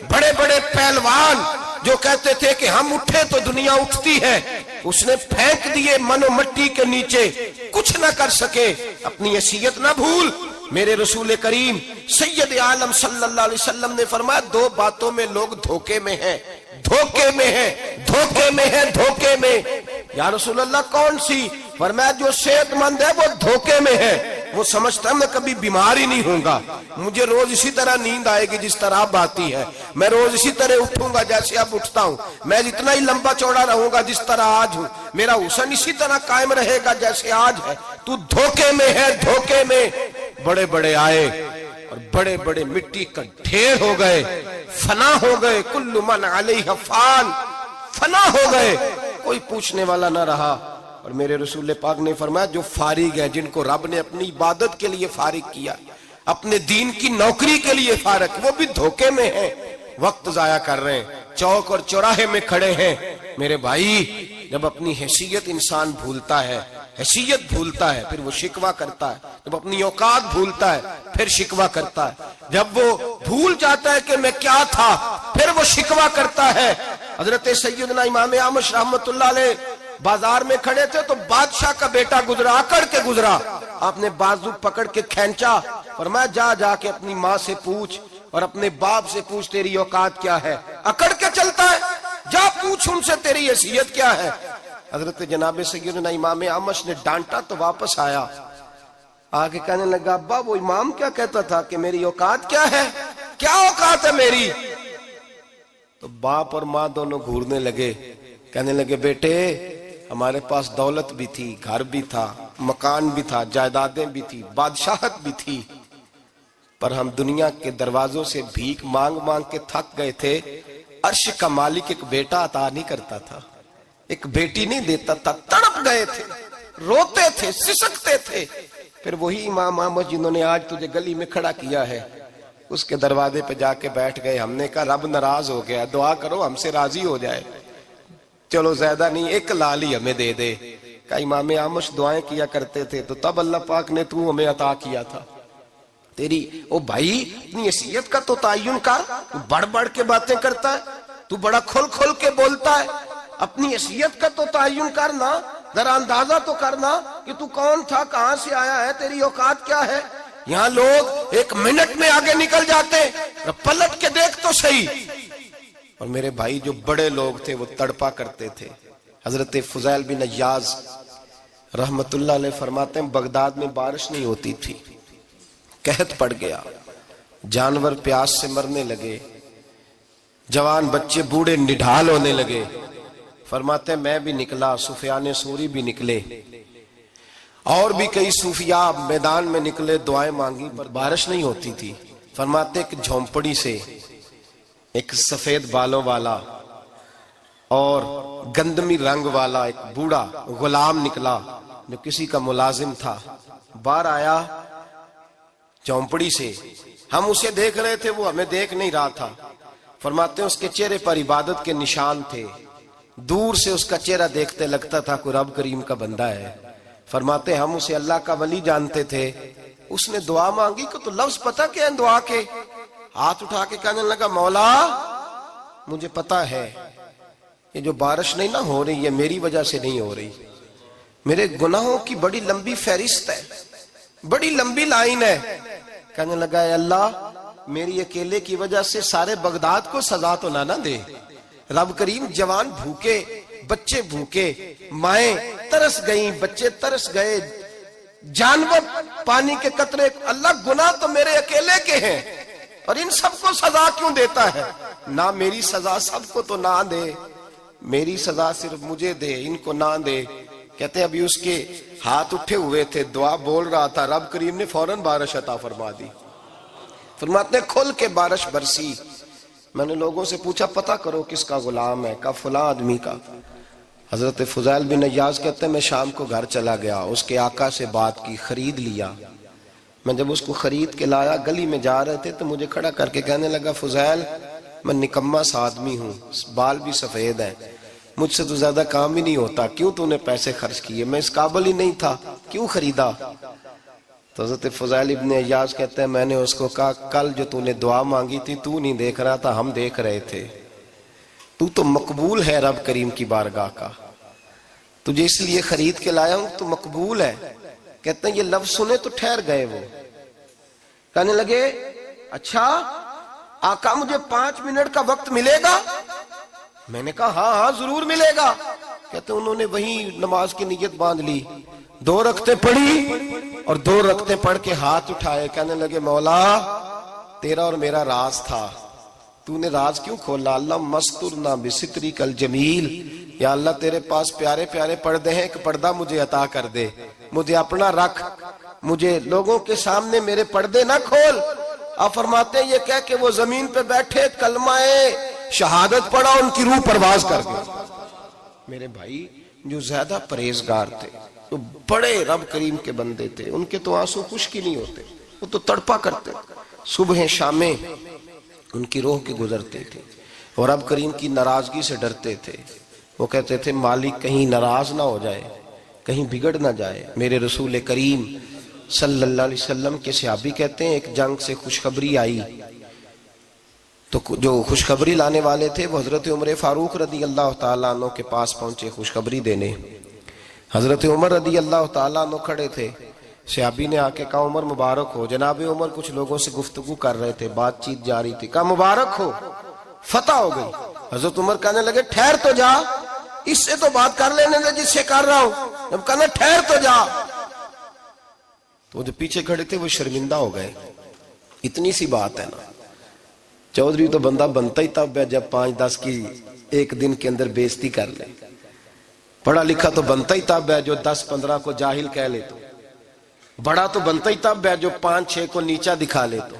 بڑے بڑے پہلوان جو کہتے تھے کہ ہم اٹھے تو دنیا اٹھتی ہے، اس نے پھینک دیے من و مٹی کے نیچے، کچھ نہ کر سکے۔ اپنی حیثیت نہ بھول۔ میرے رسول کریم سید عالم صلی اللہ علیہ وسلم نے فرمایا 2 باتوں میں لوگ دھوکے میں ہیں، دھوکے میں ہیں، دھوکے میں ہیں، دھوکے میں۔ یا رسول اللہ کون سی؟ فرمایا جو صحت مند ہے وہ دھوکے میں ہے، وہ سمجھتا ہے میں کبھی بیمار ہی نہیں ہوں گا، مجھے روز اسی طرح نیند آئے گی جس طرح اب آتی ہے، میں روز اسی طرح اٹھوں گا جیسے اب اٹھتا ہوں، میں اتنا ہی لمبا چوڑا رہوں گا جس طرح آج ہوں، میرا حسن اسی طرح قائم رہے گا جیسے آج ہے۔ تو دھوکے میں ہے، دھوکے میں۔ بڑے بڑے آئے اور بڑے بڑے مٹی کا ڈھیر ہو گئے، فنا ہو گئے، کل من علیہ فان، فنا ہو گئے، کوئی پوچھنے والا نہ رہا۔ اور میرے رسول پاک نے فرمایا جو فارغ ہیں، جن کو رب نے اپنی عبادت کے لیے فارغ کیا، اپنے دین کی نوکری کے لیے فارغ، وہ بھی دھوکے میں ہیں، وقت ضائع کر رہے ہیں، چوک اور چوراہے میں کھڑے ہیں۔ میرے بھائی جب اپنی حیثیت انسان بھولتا ہے، حیثیت بھولتا ہے، پھر وہ شکوہ کرتا ہے، جب اپنی اوقات بھولتا ہے پھر شکوہ کرتا ہے، جب وہ بھول جاتا ہے کہ میں کیا تھا پھر وہ شکوہ کرتا ہے۔ حضرت سیدنا امام اعمش رحمت اللہ علیہ بازار میں کھڑے تھے تو بادشاہ کا بیٹا گزرا، اکڑ کے گزرا، آپ نے بازو پکڑ کے کھینچا، فرمایا جا کے اپنی ماں سے پوچھ اور اپنے باپ سے پوچھ تیری اوقات کیا ہے۔ اکڑ کے چلتا ہے، جا پوچھ ان سے تیری حیثیت کیا ہے۔ حضرت جناب سیدنا امام اعمش نے ڈانٹا تو واپس آیا، آگے کہنے لگا ابا وہ امام کیا کہتا تھا کہ میری اوقات کیا ہے، کیا اوقات ہے میری؟ تو باپ اور ماں دونوں گھورنے لگے، کہنے لگے بیٹے ہمارے پاس دولت بھی تھی، گھر بھی تھا، مکان بھی تھا، جائیدادیں بھی تھی، بادشاہت بھی تھی، پر ہم دنیا کے دروازوں سے بھیک مانگ مانگ کے تھک گئے تھے۔ عرش کا مالک ایک بیٹا عطا نہیں کرتا تھا، ایک بیٹی نہیں دیتا تھا، تڑپ گئے تھے، روتے تھے، سسکتے تھے۔ پھر وہی امام احمد جنہوں نے آج تجھے گلی میں کھڑا کیا ہے، اس کے دروازے پہ جا کے بیٹھ گئے۔ ہم نے کہا رب ناراض ہو گیا، دعا کرو ہم سے راضی ہو جائے، چلو زیادہ نہیں ایک لال ہی ہمیں دے دے۔ کہا امام احمد دعائیں کیا کرتے تھے تو تب اللہ پاک نے تو ہمیں عطا کیا تھا۔ تیری او بھائی اپنی حیثیت کا تو تعین کر، تو بڑھ بڑھ کے باتیں کرتا ہے، تو بڑا کھل کھل کے بولتا ہے، اپنی حیثیت کا تو تعین کرنا، ذرا اندازہ تو کرنا کہ تو کون تھا، کہاں سے آیا ہے، تیری اوقات کیا ہے۔ یہاں لوگ ایک منٹ میں آگے نکل جاتے، پلٹ کے دیکھ تو صحیح۔ اور میرے بھائی جو بڑے لوگ تھے وہ تڑپا کرتے تھے۔ حضرت فضیل بن عیاض رحمت اللہ علیہ فرماتے ہیں بغداد میں بارش نہیں ہوتی تھی، قحط پڑ گیا، جانور پیاس سے مرنے لگے، جوان بچے بوڑھے نڈھال ہونے لگے۔ فرماتے ہیں میں بھی نکلا، سفیان ثوری بھی نکلے، اور بھی کئی صوفیاء میدان میں نکلے، دعائیں مانگی پر بارش نہیں ہوتی تھی۔ فرماتے ایک جھونپڑی سے ایک سفید بالوں والا اور گندمی رنگ والا ایک بوڑھا غلام نکلا جو کسی کا ملازم تھا، باہر آیا جھونپڑی سے، ہم اسے دیکھ رہے تھے، وہ ہمیں دیکھ نہیں رہا تھا۔ فرماتے ہیں اس کے چہرے پر عبادت کے نشان تھے، دور سے اس کا چہرہ دیکھتے لگتا تھا کوئی رب کریم کا بندہ ہے۔ فرماتے ہم اسے اللہ کا ولی جانتے تھے۔ اس نے دعا مانگی کہ تو لفظ پتہ کیا ہے دعا کے؟ ہاتھ اٹھا کے کہنے لگا مولا مجھے پتا ہے یہ جو بارش نہیں نہ ہو رہی ہے میری وجہ سے نہیں ہو رہی، میرے گناہوں کی بڑی لمبی فہرست ہے، بڑی لمبی لائن ہے۔ کہنے لگا اے اللہ میری اکیلے کی وجہ سے سارے بغداد کو سزا تو نہ دے، رب کریم جوان بھوکے، بچے بھوکے، مائیں ترس گئیں، بچے ترس گئے، جانور پانی کے قطرے، اللہ گناہ تو میرے اکیلے کے ہیں اور ان سب کو سزا کیوں دیتا ہے؟ نہ میری سزا سب کو تو نہ دے، میری سزا صرف مجھے دے، ان کو نہ دے۔ کہتے ہیں ابھی اس کے ہاتھ اٹھے ہوئے تھے، دعا بول رہا تھا، رب کریم نے فوراً بارش عطا فرما دی۔ فرماتے ہیں کھل کے بارش برسی۔ میں نے لوگوں سے پوچھا پتہ کرو کس کا غلام ہے، کہا فلاں آدمی کا۔ حضرت فضیل بن عیاض کہتے ہیں میں شام کو گھر چلا گیا، اس کے آقا سے بات کی، خرید لیا۔ میں جب اس کو خرید کے لایا گلی میں جا رہے تھے تو مجھے کھڑا کر کے کہنے لگا فضیل میں نکما سا آدمی ہوں، بال بھی سفید ہیں، مجھ سے تو زیادہ کام ہی نہیں ہوتا، کیوں تو نے پیسے خرچ کیے؟ میں اس قابل ہی نہیں تھا، کیوں خریدا؟ تو حضرت فضیل ابن عیاض کہتے ہیں میں نے اس کو کہا کل جو تو نے دعا مانگی تھی تو نہیں دیکھ رہا تھا، ہم دیکھ رہے تھے، تو مقبول ہے رب کریم کی بارگاہ کا، تجھے اس لیے خرید کے لایا ہوں، تو مقبول ہے۔ کہتے ہیں یہ لفظ سنے تو ٹھہر گئے، وہ کہنے لگے اچھا آقا مجھے 5 منٹ کا وقت ملے گا؟ میں نے کہا ہاں ہاں ضرور ملے گا۔ کہتے ہیں انہوں نے وہیں نماز کی نیت باندھ لی، 2 رکعتیں پڑھی اور 2 رکعتیں پڑھ کے ہاتھ اٹھائے، کہنے لگے مولا تیرا اور میرا راز تھا، تو نے راز کیوں کھولا؟ اللہ مسترنا بستری کل جمیل، یا اللہ تیرے پاس پیارے پیارے پردے ہیں، ایک پردہ مجھے عطا کر دے، مجھے اپنا رکھ، مجھے لوگوں کے سامنے میرے پردے نہ کھول۔ آپ فرماتے ہیں یہ کہہ کہ وہ زمین پہ بیٹھے کلمہ شہادت پڑھا، ان کی روح پرواز کر گئی۔ میرے بھائی جو زیادہ پرہیزگار تھے، جو بڑے رب کریم کے بندے تھے، ان کے تو آنسو خشک ہی نہیں ہوتے، وہ تو تڑپا کرتے، صبح شامیں ان کی روح کے گزرتے تھے اور رب کریم کی ناراضگی سے ڈرتے تھے۔ وہ کہتے تھے مالک کہیں ناراض نہ ہو جائے، کہیں بگڑ نہ جائے۔ میرے رسول کریم صلی اللہ علیہ وسلم کے صحابی کہتے ہیں ایک جنگ سے خوشخبری آئی تو جو خوشخبری لانے والے تھے وہ حضرت عمر فاروق رضی اللہ تعالیٰ عنہ کے پاس پہنچے خوشخبری دینے۔ حضرت عمر رضی اللہ تعالیٰ عنہ کھڑے تھے، صحابی نے آ کے کہا عمر مبارک ہو۔ جناب عمر کچھ لوگوں سے گفتگو کر رہے تھے، بات چیت جاری تھی، کہا مبارک ہو، فتح ہو گئی۔ حضرت عمر کہنے لگے ٹھہر تو جا، اس سے تو بات کر لینے دے جس سے کر رہا ہوں، جب کہنا ٹھہر تو جا۔ تو وہ جو پیچھے کھڑے تھے وہ شرمندہ ہو گئے، اتنی سی بات ہے نا، چودھری تو بندہ بنتا ہی تب ہے جب 5-10 کی ایک دن کے اندر بےزتی کر لے، پڑھا لکھا تو بنتا ہی تب ہے جو 10-15 کو جاہل کہہ لے، تو بڑا تو بنتا ہی تب ہے جو 5-6 کو نیچا دکھا لے۔ تو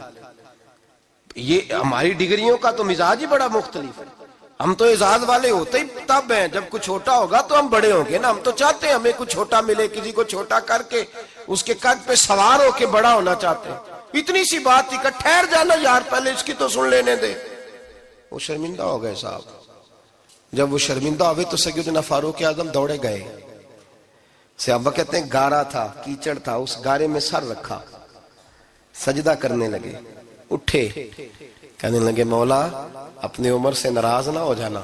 یہ ہماری ڈگریوں کا تو مزاج ہی بڑا مختلف ہے، ہم تو اعزاز والے ہوتے ہی تب ہیں جب کچھ چھوٹا ہوگا تو ہم بڑے ہوں گے نا، ہم تو چاہتے ہیں ہمیں کچھ چھوٹا ملے، کسی کو چھوٹا کر کے اس کے قد پہ سوار ہو کے بڑا ہونا چاہتے ہیں۔ اتنی سی بات تھی کہ ٹھہر جانا یار پہلے اس کی تو سن لینے دے۔ وہ شرمندہ ہو گئے صاحب، جب وہ شرمندہ ہوئے تو سیدنا فاروق اعظم دوڑے گئے۔ صحابہ کہتے ہیں گارا تھا، کیچڑ تھا، اس گارے میں سر رکھا، سجدہ کرنے لگے، اٹھے، کہنے لگے مولا اپنے عمر سے ناراض نہ ہو جانا،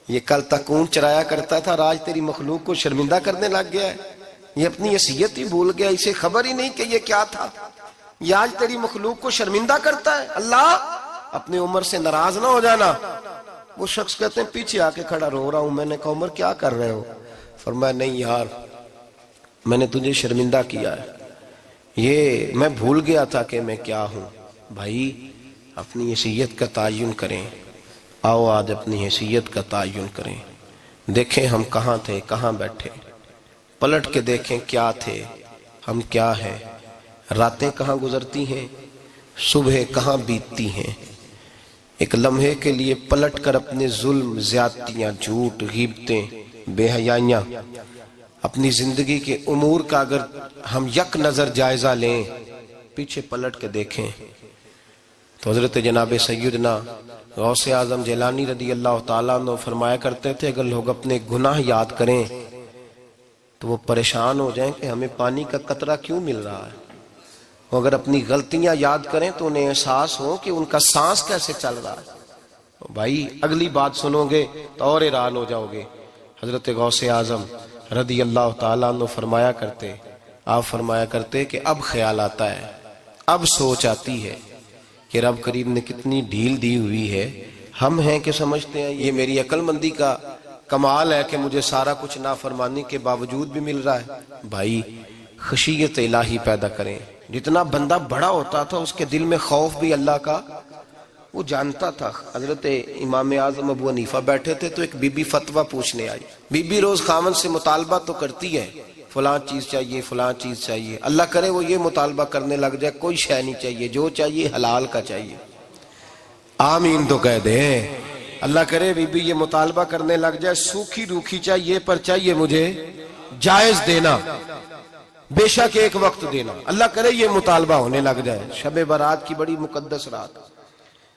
یہ کل تک اونٹ چرایا کرتا تھا، آج تیری مخلوق کو شرمندہ کرنے لگ گیا ہے، یہ اپنی حیثیت ہی بھول گیا، اسے خبر ہی نہیں کہ یہ کیا تھا۔ یہ آج تیری مخلوق کو شرمندہ کرتا ہے؟ اللہ اپنی عمر سے ناراض نہ ہو جانا۔ وہ شخص کہتے ہیں پیچھے آ کے کھڑا رو رہا ہوں۔ میں نے کہا عمر کیا کر رہے ہو؟ فرمایا نہیں یار، میں نے تجھے شرمندہ کیا ہے، یہ میں بھول گیا تھا کہ میں کیا ہوں۔ بھائی اپنی حیثیت کا تعین کریں، آؤ آج اپنی حیثیت کا تعین کریں، دیکھیں ہم کہاں تھے، کہاں بیٹھے، پلٹ کے دیکھیں کیا تھے، ہم کیا ہیں، راتیں کہاں گزرتی ہیں، صبح کہاں بیتتی ہیں۔ ایک لمحے کے لیے پلٹ کر اپنے ظلم، زیادتیاں، جھوٹ، غیبتیں، بے حیائیاں، اپنی زندگی کے امور کا اگر ہم یک نظر جائزہ لیں، پیچھے پلٹ کے دیکھیں تو حضرت جناب سیدنا غوث اعظم جیلانی رضی اللہ تعالیٰ عنہ فرمایا کرتے تھے اگر لوگ اپنے گناہ یاد کریں تو وہ پریشان ہو جائیں کہ ہمیں پانی کا قطرہ کیوں مل رہا ہے، وہ اگر اپنی غلطیاں یاد کریں تو انہیں احساس ہو کہ ان کا سانس کیسے چل رہا ہے۔ بھائی اگلی بات سنو گے تو اور حیران ہو جاؤ گے۔ حضرت غوث اعظم رضی اللہ تعالیٰ عنہ آپ فرمایا کرتے کہ اب خیال آتا ہے، اب سوچ آتی ہے کہ رب کریم نے کتنی ڈھیل دی ہوئی ہے۔ ہم ہیں کہ سمجھتے ہیں یہ میری عقل مندی کا کمال ہے کہ مجھے سارا کچھ نافرمانی کے باوجود بھی مل رہا ہے۔ بھائی خشیت الہی پیدا کریں۔ جتنا بندہ بڑا ہوتا تھا اس کے دل میں خوف بھی اللہ کا وہ جانتا تھا۔ حضرت امام اعظم ابو حنیفہ بیٹھے تھے تو ایک بی بی فتویٰ پوچھنے آئی۔ بی بی روز خاوند سے مطالبہ تو کرتی ہے، فلاں چیز چاہیے، فلاں چیز چاہیے، اللہ کرے وہ یہ مطالبہ کرنے لگ جائے کوئی شے نہیں چاہیے، جو چاہیے حلال کا چاہیے۔ آمین تو کہہ دیں۔ اللہ کرے بی بی یہ مطالبہ کرنے لگ جائے سوکھی روکھی چاہیے پر چاہیے مجھے جائز دینا، بے شک ایک وقت دینا۔ اللہ کرے یہ مطالبہ ہونے لگ جائے، شب برات کی بڑی مقدس رات،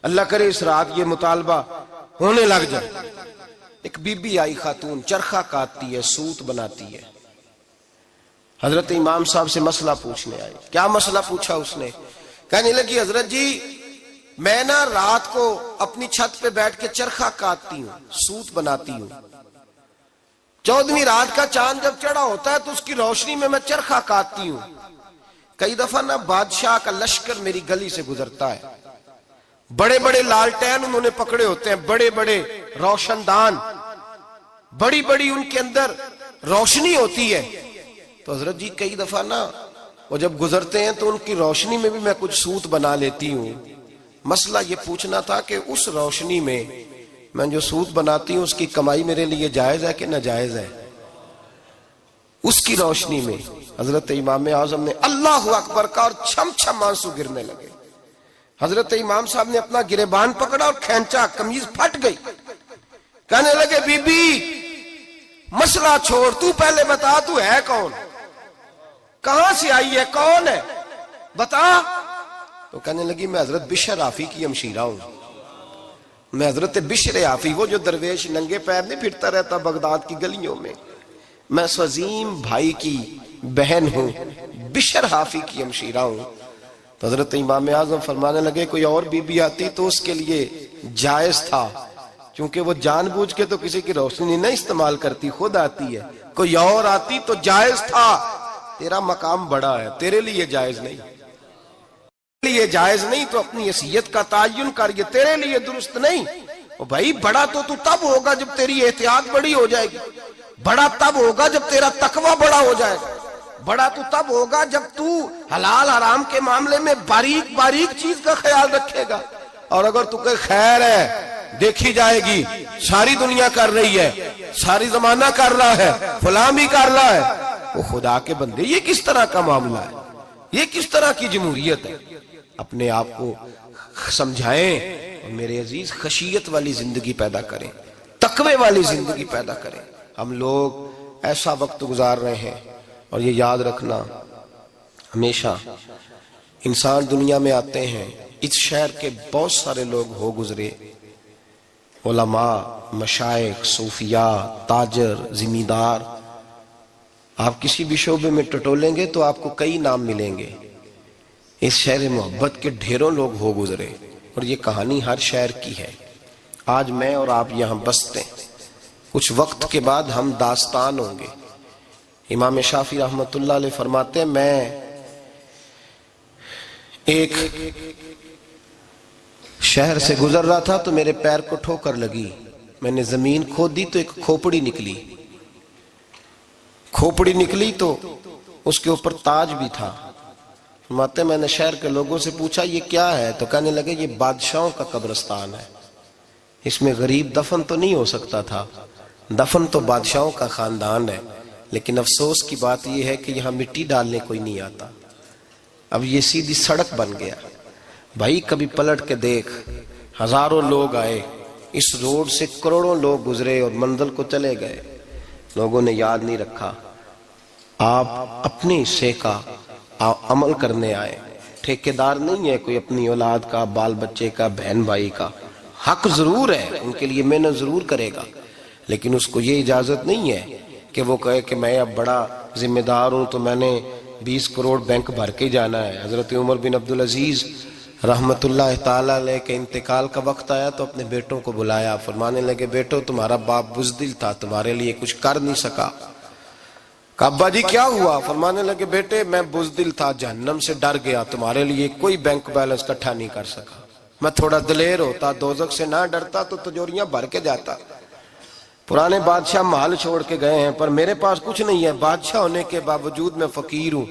اللہ کرے اس رات یہ مطالبہ ہونے لگ جائے۔ ایک بی بی آئی خاتون، چرخہ کاٹتی ہے، سوت بناتی ہے، حضرت امام صاحب سے مسئلہ پوچھنے آئی۔ کیا مسئلہ پوچھا اس نے؟ کہنے لگی حضرت جی میں نا رات کو اپنی چھت پہ بیٹھ کے چرخہ کاٹتی ہوں، سوت بناتی ہوں، 14ویں رات کا چاند جب چڑھا ہوتا ہے تو اس کی روشنی میں چرخہ کاٹتی ہوں۔ کئی دفعہ نا بادشاہ کا لشکر میری گلی سے گزرتا ہے، بڑے بڑے لالٹین انہوں نے پکڑے ہوتے ہیں، بڑے بڑے روشن دان، بڑی بڑی ان کے اندر روشنی ہوتی ہے۔ تو حضرت جی کئی دفعہ نا وہ جب گزرتے ہیں تو ان کی روشنی میں بھی میں کچھ سوت بنا لیتی ہوں۔ مسئلہ یہ پوچھنا تھا کہ اس روشنی میں میں جو سوت بناتی ہوں اس کی کمائی میرے لیے جائز ہے کہ ناجائز ہے؟ اس کی روشنی میں حضرت امام اعظم نے اللہ اکبر کا اور چھم چھم آنسو گرنے لگے۔ حضرت امام صاحب نے اپنا گریبان پکڑا اور کھینچا، قمیض پھٹ گئی۔ کہنے لگے بی بی مسئلہ چھوڑ، تو پہلے بتا تو ہے کون، کہاں سے آئی ہے، کون ہے، بتا۔ تو کہنے لگی میں حضرت بشر حافی کی ہمشیرہ ہوں، میں حضرت بشر حافی، وہ جو درویش ننگے پیر نہیں پھرتا رہتا بغداد کی گلیوں میں، میں اس عظیم بھائی کی بہن ہوں، بشر حافی کی ہمشیرہ ہوں۔ تو حضرت امام اعظم فرمانے لگے کوئی اور بی بی آتی تو اس کے لیے جائز تھا، کیونکہ وہ جان بوجھ کے تو کسی کی روشنی نہیں استعمال کرتی، خود آتی ہے، کوئی اور آتی تو جائز تھا، تیرا مقام بڑا ہے، تیرے لیے جائز نہیں، تیرے لیے جائز نہیں، تو اپنی حیثیت کا تعین کر، یہ تیرے لیے درست نہیں۔ اور بھائی بڑا تو تب ہوگا جب تیری احتیاط بڑی ہو جائے گی، بڑا تب ہوگا جب تیرا تقوی بڑا ہو جائے گا، بڑا تو تب ہوگا جب تو حلال حرام کے معاملے میں باریک باریک چیز کا خیال رکھے گا۔ اور اگر تو کہ خیر ہے دیکھی جائے گی، ساری دنیا کر رہی ہے، ساری زمانہ کر رہا ہے، فلاں بھی کر رہا ہے، وہ خدا کے بندے یہ کس طرح کا معاملہ ہے، یہ کس طرح کی جمہوریت ہے؟ اپنے آپ کو سمجھائیں اور میرے عزیز خشیت والی زندگی پیدا کریں، تقوی والی زندگی پیدا کریں۔ ہم لوگ ایسا وقت گزار رہے ہیں، اور یہ یاد رکھنا ہمیشہ انسان دنیا میں آتے ہیں، اس شہر کے بہت سارے لوگ ہو گزرے، علماء، مشائخ، صوفیاء، تاجر، زمیندار، آپ کسی بھی شعبے میں ٹٹولیں گے تو آپ کو کئی نام ملیں گے۔ اس شہر محبت کے ڈھیروں لوگ ہو گزرے، اور یہ کہانی ہر شہر کی ہے۔ آج میں اور آپ یہاں بستے ہیں، کچھ وقت کے بعد ہم داستان ہوں گے۔ امام شافعی رحمۃ اللہ علیہ فرماتے ہیں میں ایک شہر سے گزر رہا تھا تو میرے پیر کو ٹھوکر لگی، میں نے زمین کھودی تو ایک کھوپڑی نکلی، کھوپڑی نکلی تو اس کے اوپر تاج بھی تھا۔ فرماتے میں نے شہر کے لوگوں سے پوچھا یہ کیا ہے؟ تو کہنے لگے یہ بادشاہوں کا قبرستان ہے، اس میں غریب دفن تو نہیں ہو سکتا تھا، دفن تو بادشاہوں کا خاندان ہے، لیکن افسوس کی بات یہ ہے کہ یہاں مٹی ڈالنے کوئی نہیں آتا، اب یہ سیدھی سڑک بن گیا۔ بھائی کبھی پلٹ کے دیکھ، ہزاروں لوگ آئے، اس روڈ سے کروڑوں لوگ گزرے اور منزل کو چلے گئے، لوگوں نے یاد نہیں رکھا۔ آپ اپنے حصے کا عمل کرنے آئے، ٹھیکیدار نہیں ہے کوئی اپنی اولاد کا، بال بچے کا، بہن بھائی کا۔ حق ضرور ہے، ان کے لیے محنت ضرور کرے گا، لیکن اس کو یہ اجازت نہیں ہے کہ وہ کہے کہ میں اب بڑا ذمہ دار ہوں تو میں نے 20 کروڑ بینک بھر کے جانا ہے۔ حضرت عمر بن عبدالعزیز رحمت اللہ تعالیٰ علیہ کے انتقال کا وقت آیا تو اپنے بیٹوں کو بلایا، فرمانے لگے بیٹو تمہارا باپ بزدل تھا، تمہارے لیے کچھ کر نہیں سکا۔ کہا ابا جی کیا ہوا؟ فرمانے لگے بیٹے میں بزدل تھا، جہنم سے ڈر گیا، تمہارے لیے کوئی بینک بیلنس اکٹھا نہیں کر سکا، میں تھوڑا دلیر ہوتا، دوزخ سے نہ ڈرتا تو تجوریاں بھر کے جاتا۔ پرانے بادشاہ محل چھوڑ کے گئے ہیں پر میرے پاس کچھ نہیں ہے، بادشاہ ہونے کے باوجود میں فقیر ہوں،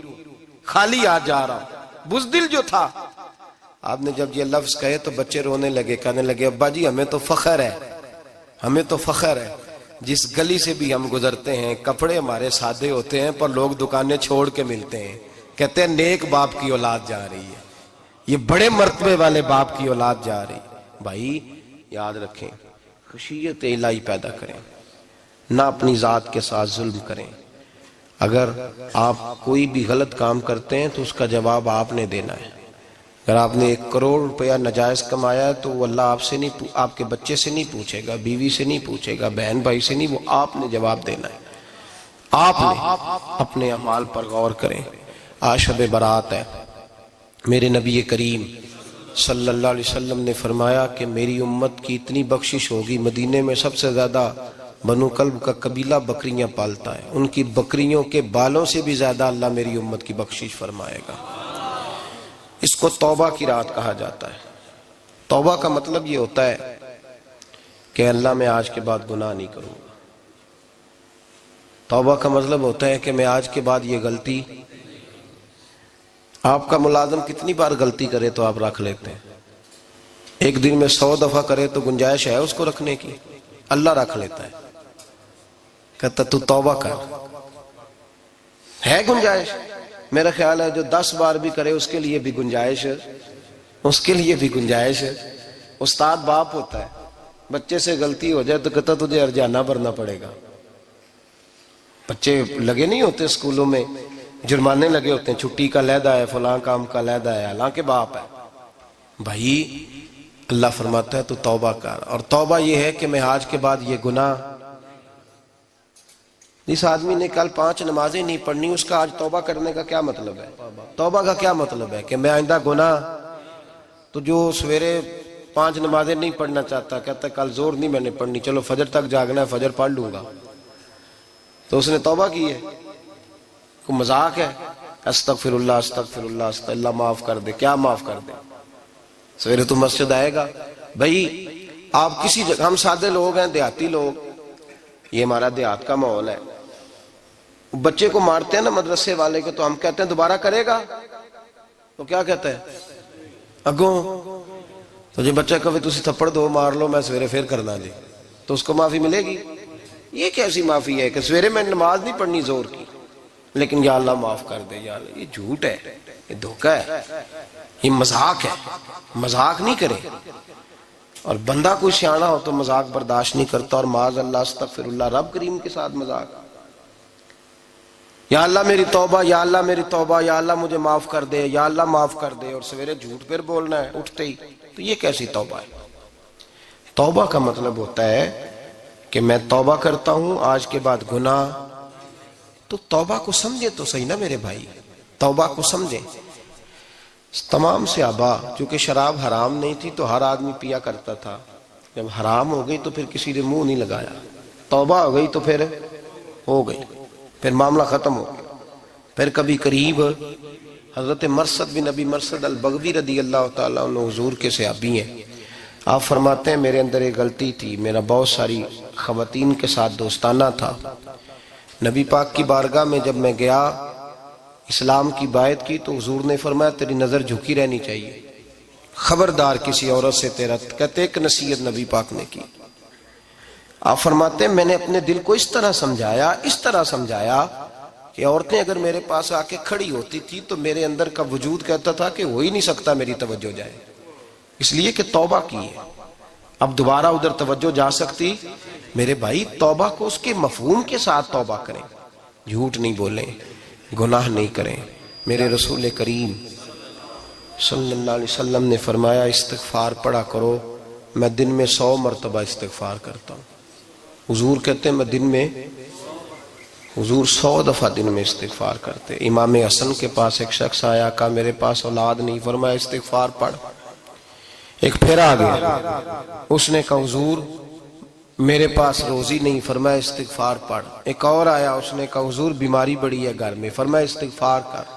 خالی آ جا رہا ہوں، بزدل جو تھا۔ آپ نے جب یہ لفظ کہے تو بچے رونے لگے، کہنے لگے ابا جی ہمیں تو فخر ہے، ہمیں تو فخر ہے، جس گلی سے بھی ہم گزرتے ہیں کپڑے ہمارے سادے ہوتے ہیں پر لوگ دکانیں چھوڑ کے ملتے ہیں، کہتے ہیں نیک باپ کی اولاد جا رہی ہے، یہ بڑے مرتبے والے باپ کی اولاد جا رہی ہے۔ بھائی یاد رکھیں، خشیت الہی پیدا کریں، نہ اپنی ذات کے ساتھ ظلم کریں۔ اگر آپ کوئی بھی غلط کام کرتے ہیں تو اس کا جواب آپ نے دینا ہے۔ اگر آپ نے 1 کروڑ روپیہ ناجائز کمایا ہے تو وہ اللہ آپ سے نہیں، آپ کے بچے سے نہیں پوچھے گا، بیوی سے نہیں پوچھے گا، بہن بھائی سے نہیں، وہ آپ نے جواب دینا ہے۔ آپ نے اپنے اعمال پر غور کریں۔ آج شب برات ہے، میرے نبی کریم صلی اللہ علیہ وسلم نے فرمایا کہ میری امت کی اتنی بخشش ہوگی، مدینے میں سب سے زیادہ بنو کلب کا قبیلہ بکریاں پالتا ہے، ان کی بکریوں کے بالوں سے بھی زیادہ اللہ میری امت کی بخشش فرمائے گا۔ اس کو توبہ کی رات کہا جاتا ہے۔ توبہ کا مطلب یہ ہوتا ہے کہ اللہ میں آج کے بعد گناہ نہیں کروں گا۔ توبہ کا مطلب ہوتا ہے کہ میں آج کے بعد یہ غلطی، آپ کا ملازم کتنی بار غلطی کرے تو آپ رکھ لیتے ہیں؟ ایک دن میں 100 دفعہ کرے تو گنجائش ہے اس کو رکھنے کی؟ اللہ رکھ لیتا ہے، کہتا تو توبہ کر، ہے گنجائش؟ میرا خیال ہے جو 10 بار بھی کرے اس کے لیے بھی گنجائش ہے، اس کے لیے بھی گنجائش ہے۔ استاد باپ ہوتا ہے، بچے سے غلطی ہو جائے تو کہتا تجھے ارجانہ بھرنا پڑے گا۔ بچے لگے نہیں ہوتے اسکولوں میں، جرمانے لگے ہوتے ہیں، چھٹی کا علیحدہ ہے، فلاں کام کا علیحدہ ہے، حالانکہ باپ ہے۔ بھائی اللہ فرماتا ہے تو توبہ کر، اور توبہ یہ ہے کہ میں آج کے بعد یہ گناہ، جس آدمی نے کل 5 نمازیں نہیں پڑھنی اس کا آج توبہ کرنے کا کیا مطلب ہے؟ توبہ کا کیا مطلب ہے کہ میں آئندہ گناہ، تو جو سویرے 5 نمازیں نہیں پڑھنا چاہتا، کہتا کل زور نہیں میں نے پڑھنی، چلو فجر تک جاگنا ہے، فجر پڑھ لوں گا، تو اس نے توبہ کی ہے؟ کوئی مذاق ہے؟ استغفر اللہ استغفر اللہ استغفر اللہ، معاف کر دے، کیا معاف کر دے؟ سویرے تو مسجد آئے گا۔ بھائی آپ کسی جگہ، ہم سادے لوگ ہیں، دیہاتی لوگ، یہ ہمارا دیہات کا ماحول ہے، بچے کو مارتے ہیں نا مدرسے والے کو تو ہم کہتے ہیں دوبارہ کرے گا، تو کیا کہتے ہیں اگوں، تو جو بچہ کہے تسی تھپڑ دو مار لو میں سویرے پھر کرنا جی، تو اس کو معافی ملے گی؟ یہ کیسی معافی ہے کہ سویرے میں نماز نہیں پڑھنی زور کی لیکن یا اللہ معاف کر دے؟ یا اللہ، یہ جھوٹ ہے، یہ دھوکہ ہے، یہ مذاق ہے، مذاق نہیں کرے۔ اور بندہ کوئی سیاںا ہو تو مذاق برداشت نہیں کرتا، اور معاذ اللہ استغفر اللہ، رب کریم کے ساتھ مذاق۔ یا اللہ میری توبہ، یا اللہ میری توبہ، یا اللہ مجھے معاف کر دے، یا اللہ معاف کر دے، اور سویرے جھوٹ پھر بولنا ہے اٹھتے ہی، تو یہ کیسی توبہ ہے؟ توبہ کا مطلب ہوتا ہے کہ میں توبہ کرتا ہوں آج کے بعد گناہ، تو توبہ کو سمجھے تو صحیح نا میرے بھائی، توبہ کو سمجھیں۔ تمام صحابہ، چونکہ شراب حرام نہیں تھی تو ہر آدمی پیا کرتا تھا، جب حرام ہو گئی تو پھر کسی نے منہ نہیں لگایا، توبہ ہو گئی تو پھر ہو گئی، پھر معاملہ ختم ہو گیا۔ پھر کبھی قریب حضرت مرثد بن ابی مرثد البغوی رضی اللہ تعالیٰ عنہ حضور کے صحابی ہیں. آپ فرماتے ہیں میرے اندر ایک غلطی تھی، میرا بہت ساری خواتین کے ساتھ دوستانہ تھا. نبی پاک کی بارگاہ میں جب میں گیا اسلام کی بائعت کی تو حضور نے فرمایا تیری نظر جھکی رہنی چاہیے، خبردار کسی عورت سے تیرا. کہتے ایک نصیحت نبی پاک نے کی. آپ فرماتے ہیں میں نے اپنے دل کو اس طرح سمجھایا کہ عورتیں اگر میرے پاس آ کے کھڑی ہوتی تھی تو میرے اندر کا وجود کہتا تھا کہ ہو ہی نہیں سکتا میری توجہ جائے، اس لیے کہ توبہ کی ہے. اب دوبارہ ادھر توجہ جا سکتی. میرے بھائی توبہ کو اس کے مفہوم کے ساتھ توبہ کریں، جھوٹ نہیں بولیں، گناہ نہیں کریں. میرے رسول کریم صلی اللہ علیہ وسلم نے فرمایا استغفار پڑھا کرو. میں دن میں 100 مرتبہ استغفار کرتا ہوں. حضور کہتے ہیں میں دن میں، حضور 100 دفعہ دن میں استغفار کرتے. امام حسن کے پاس ایک شخص آیا، کہا میرے پاس اولاد نہیں، فرمایا استغفار پڑھ. ایک پھر آ گیا، اس نے کہا حضور میرے پاس روزی نہیں، فرمایا استغفار پڑھ. ایک اور آیا، اس نے کہا حضور بیماری بڑی ہے گھر میں، فرمایا استغفار کر.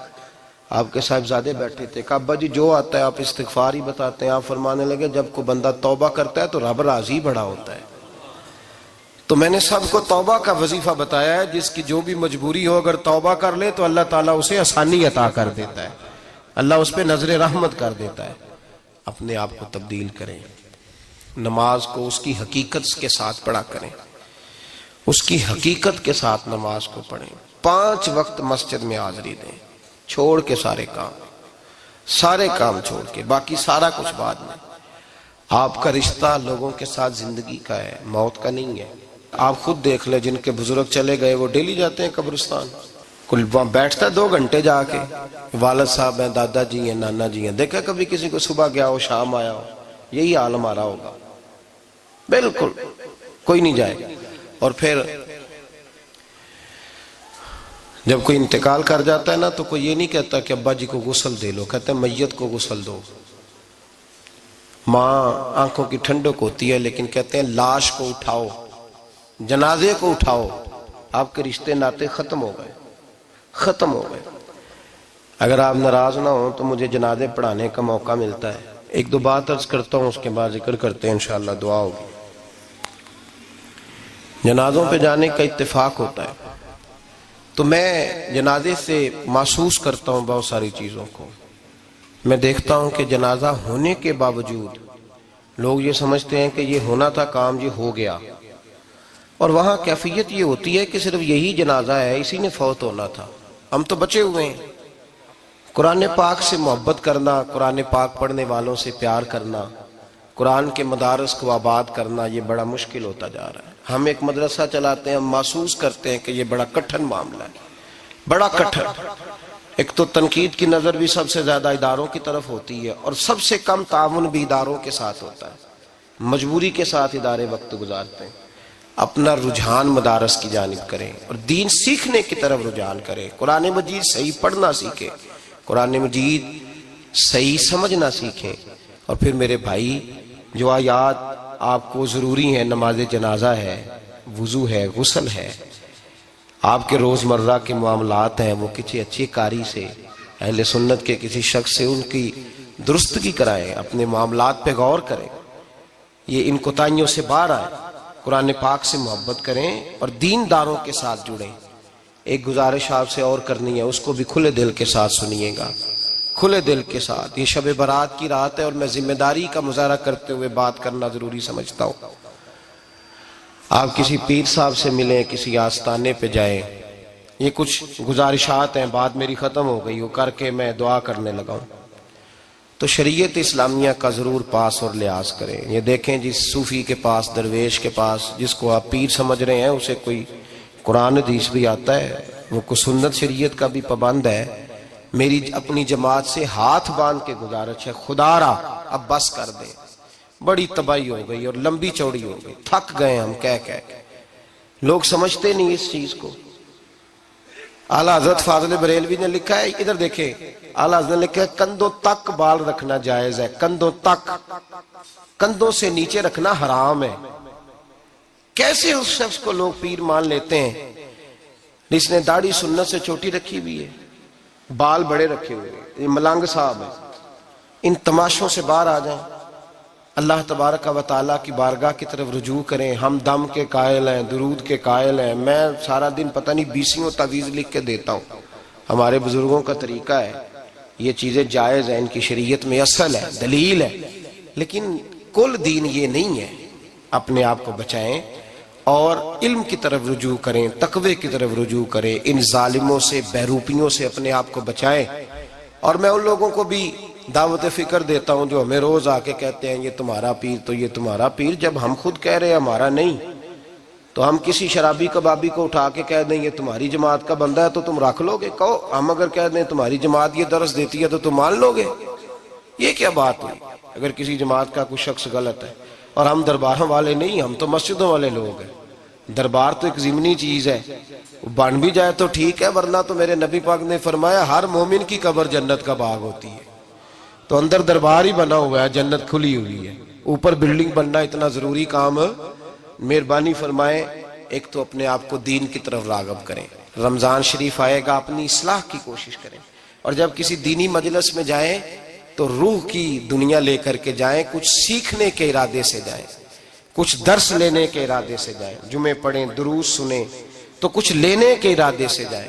آپ کے صاحبزادے بیٹھے تھے، کہا ابا جی جو آتا ہے آپ استغفار ہی بتاتے ہیں. آپ فرمانے لگے جب کوئی بندہ توبہ کرتا ہے تو رب راضی بڑا ہوتا ہے. تو میں نے سب کو توبہ کا وظیفہ بتایا ہے، جس کی جو بھی مجبوری ہو اگر توبہ کر لے تو اللہ تعالیٰ اسے آسانی عطا کر دیتا ہے، اللہ اس پہ نظر رحمت کر دیتا ہے. اپنے آپ کو تبدیل کریں، نماز کو اس کی حقیقت کے ساتھ پڑھا کریں، اس کی حقیقت کے ساتھ نماز کو پڑھیں. 5 وقت مسجد میں حاضری دیں، چھوڑ کے سارے کام چھوڑ کے، باقی سارا کچھ بعد میں. آپ کا رشتہ لوگوں کے ساتھ زندگی کا ہے، موت کا نہیں ہے. آپ خود دیکھ لیں جن کے بزرگ چلے گئے وہ ڈیلی جاتے ہیں قبرستان، کل وہاں بیٹھتا ہے 2 گھنٹے جا کے. والد صاحب ہیں، دادا جی ہیں، نانا جی ہیں. دیکھا کبھی کسی کو صبح گیا ہو شام آیا ہو؟ یہی حال ہمارا ہوگا، بالکل کوئی نہیں جائے گا. اور پھر جب کوئی انتقال کر جاتا ہے نا تو کوئی یہ نہیں کہتا کہ ابا جی کو غسل دے لو، کہتے ہیں میت کو غسل دو. ماں آنکھوں کی ٹھنڈک ہوتی ہے لیکن کہتے ہیں لاش کو اٹھاؤ، جنازے کو اٹھاؤ. آپ کے رشتے ناطے ختم ہو گئے. اگر آپ ناراض نہ ہوں تو مجھے جنازے پڑھانے کا موقع ملتا ہے. 1-2 بات عرض کرتا ہوں، اس کے بعد ذکر کرتے ہیں، انشاءاللہ دعا ہوگی. جنازوں پہ جانے کا اتفاق ہوتا ہے تو میں جنازے سے محسوس کرتا ہوں بہت ساری چیزوں کو. میں دیکھتا ہوں کہ جنازہ ہونے کے باوجود لوگ یہ سمجھتے ہیں کہ یہ ہونا تھا کام، یہ ہو گیا. اور وہاں کیفیت یہ ہوتی ہے کہ صرف یہی جنازہ ہے، اسی نے فوت ہونا تھا، ہم تو بچے ہوئے ہیں. قرآن پاک سے محبت کرنا، قرآن پاک پڑھنے والوں سے پیار کرنا، قرآن کے مدارس کو آباد کرنا، یہ بڑا مشکل ہوتا جا رہا ہے. ہم ایک مدرسہ چلاتے ہیں، ہم محسوس کرتے ہیں کہ یہ بڑا کٹھن معاملہ ہے، بڑا کٹھن. ایک تو تنقید کی نظر بھی سب سے زیادہ اداروں کی طرف ہوتی ہے اور سب سے کم تعاون بھی اداروں کے ساتھ ہوتا ہے. مجبوری کے ساتھ ادارے وقت گزارتے ہیں. اپنا رجحان مدارس کی جانب کریں اور دین سیکھنے کی طرف رجحان کریں. قرآن مجید صحیح پڑھنا سیکھیں، قرآن مجید صحیح سمجھنا سیکھیں. اور پھر میرے بھائی جو آیات آپ کو ضروری ہیں، نماز جنازہ ہے، وضو ہے، غسل ہے، آپ کے روزمرہ کے معاملات ہیں، وہ کسی اچھی قاری سے، اہل سنت کے کسی شخص سے ان کی درستگی کرائیں، اپنے معاملات پہ غور کریں، یہ ان کوتاہیوں سے باہر آئیں، قرآن پاک سے محبت کریں اور دینداروں کے ساتھ جڑیں. ایک گزارش آپ سے اور کرنی ہے، اس کو بھی کھلے دل کے ساتھ سنیے گا، کھلے دل کے ساتھ. یہ شب برات کی رات ہے اور میں ذمہ داری کا مظاہرہ کرتے ہوئے بات کرنا ضروری سمجھتا ہوں. آپ کسی پیر صاحب سے ملیں، کسی آستانے پہ جائیں، یہ کچھ گزارشات ہیں، بات میری ختم ہو گئی وہ کر کے میں دعا کرنے لگا ہوں. تو شریعت اسلامیہ کا ضرور پاس اور لحاظ کریں. یہ دیکھیں جس صوفی کے پاس، درویش کے پاس، جس کو آپ پیر سمجھ رہے ہیں، اسے کوئی قرآن حدیث بھی آتا ہے، وہ کوئی سنت شریعت کا بھی پابند ہے. میری اپنی جماعت سے ہاتھ باندھ کے گزارش ہے، خدا را اب بس کر دیں. بڑی تباہی ہو گئی اور لمبی چوڑی ہو گئی، تھک گئے ہم کہہ کے. لوگ سمجھتے نہیں اس چیز کو. اعلیٰ حضرت فاضل بریلوی نے لکھا ہے، ادھر دیکھیں، اعلیٰ حضرت نے لکھا ہے کندھوں تک بال رکھنا جائز ہے، کندھوں تک، کندھوں سے نیچے رکھنا حرام ہے. کیسے اس شخص کو لوگ پیر مان لیتے ہیں جس نے داڑھی سنت سے چھوٹی رکھی ہوئی ہے؟ بال بڑے رکھے ہوئے، یہ ملنگ صاحب ہیں، ان تماشوں سے باہر آ جائیں، اللہ تبارک و تعالیٰ کی بارگاہ کی طرف رجوع کریں۔ ہم دم کے قائل ہیں، درود کے قائل ہیں، میں سارا دن پتہ نہیں 20 تعویذ لکھ کے دیتا ہوں، ہمارے بزرگوں کا طریقہ ہے، یہ چیزیں جائز ہیں، ان کی شریعت میں اصل ہے، دلیل ہے، لیکن کل دین یہ نہیں ہے۔ اپنے آپ کو بچائیں اور علم کی طرف رجوع کریں، تقوی کی طرف رجوع کریں، ان ظالموں سے، بہروپیوں سے اپنے آپ کو بچائیں۔ اور میں ان لوگوں کو بھی دعوت فکر دیتا ہوں جو ہمیں روز آ کے کہتے ہیں یہ تمہارا پیر تو یہ تمہارا پیر، جب ہم خود کہہ رہے ہیں ہمارا نہیں، تو ہم کسی شرابی کبابی کو اٹھا کے کہہ دیں یہ تمہاری جماعت کا بندہ ہے تو تم رکھ لو گے؟ کہو ہم اگر کہہ دیں تمہاری جماعت یہ درس دیتی ہے تو تم مان لو گے؟ یہ کیا بات ہوئی؟ اگر کسی جماعت کا کوئی شخص غلط ہے، اور ہم درباروں والے نہیں، ہم تو مسجدوں والے لوگ ہیں، دربار تو ایک ضمنی چیز ہے، بن بھی جائے تو ٹھیک ہے، ورنہ تو میرے نبی پاک نے فرمایا ہر مومن کی قبر جنت کا باغ ہوتی ہے، تو اندر دربار ہی بنا ہوا ہے، جنت کھلی ہوئی ہے، اوپر بلڈنگ بننا اتنا ضروری کام؟ مہربانی فرمائیں ایک تو اپنے آپ کو دین کی طرف راغب کریں، رمضان شریف آئے گا اپنی اصلاح کی کوشش کریں، اور جب کسی دینی مجلس میں جائیں تو روح کی دنیا لے کر کے جائیں، کچھ سیکھنے کے ارادے سے جائیں، کچھ درس لینے کے ارادے سے جائیں، جمعے پڑھیں، دروس سنیں، تو کچھ لینے کے ارادے سے جائیں،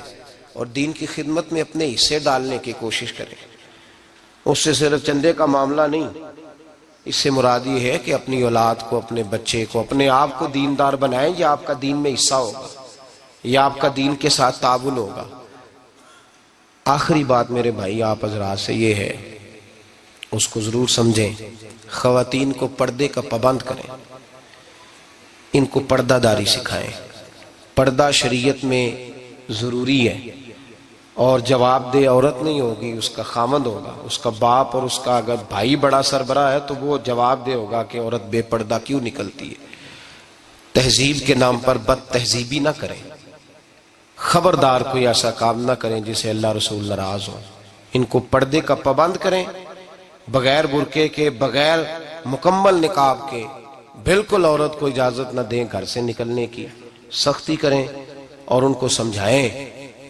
اور دین کی خدمت میں اپنے حصے ڈالنے کی کوشش کریں۔ اس سے صرف چندے کا معاملہ نہیں، اس سے مراد یہ ہے کہ اپنی اولاد کو، اپنے بچے کو، اپنے آپ کو دیندار بنائیں، یہ آپ کا دین میں حصہ ہوگا، یہ آپ کا دین کے ساتھ تعاون ہوگا۔ آخری بات میرے بھائی آپ حضرات سے یہ ہے، اس کو ضرور سمجھیں، خواتین کو پردے کا پابند کریں، ان کو پردہ داری سکھائیں، پردہ شریعت میں ضروری ہے، اور جواب دہ عورت نہیں ہوگی، اس کا خامند ہوگا، اس کا باپ، اور اس کا اگر بھائی بڑا سربراہ ہے تو وہ جواب دہ ہوگا کہ عورت بے پردہ کیوں نکلتی ہے۔ تہذیب کے نام پر بد تہذیبی نہ کریں، خبردار کوئی ایسا کام نہ کریں جس سے اللہ رسول ناراض ہو، ان کو پردے کا پابند کریں، بغیر برقعے کے، بغیر مکمل نقاب کے، بالکل عورت کو اجازت نہ دیں گھر سے نکلنے کی، سختی کریں، اور ان کو سمجھائیں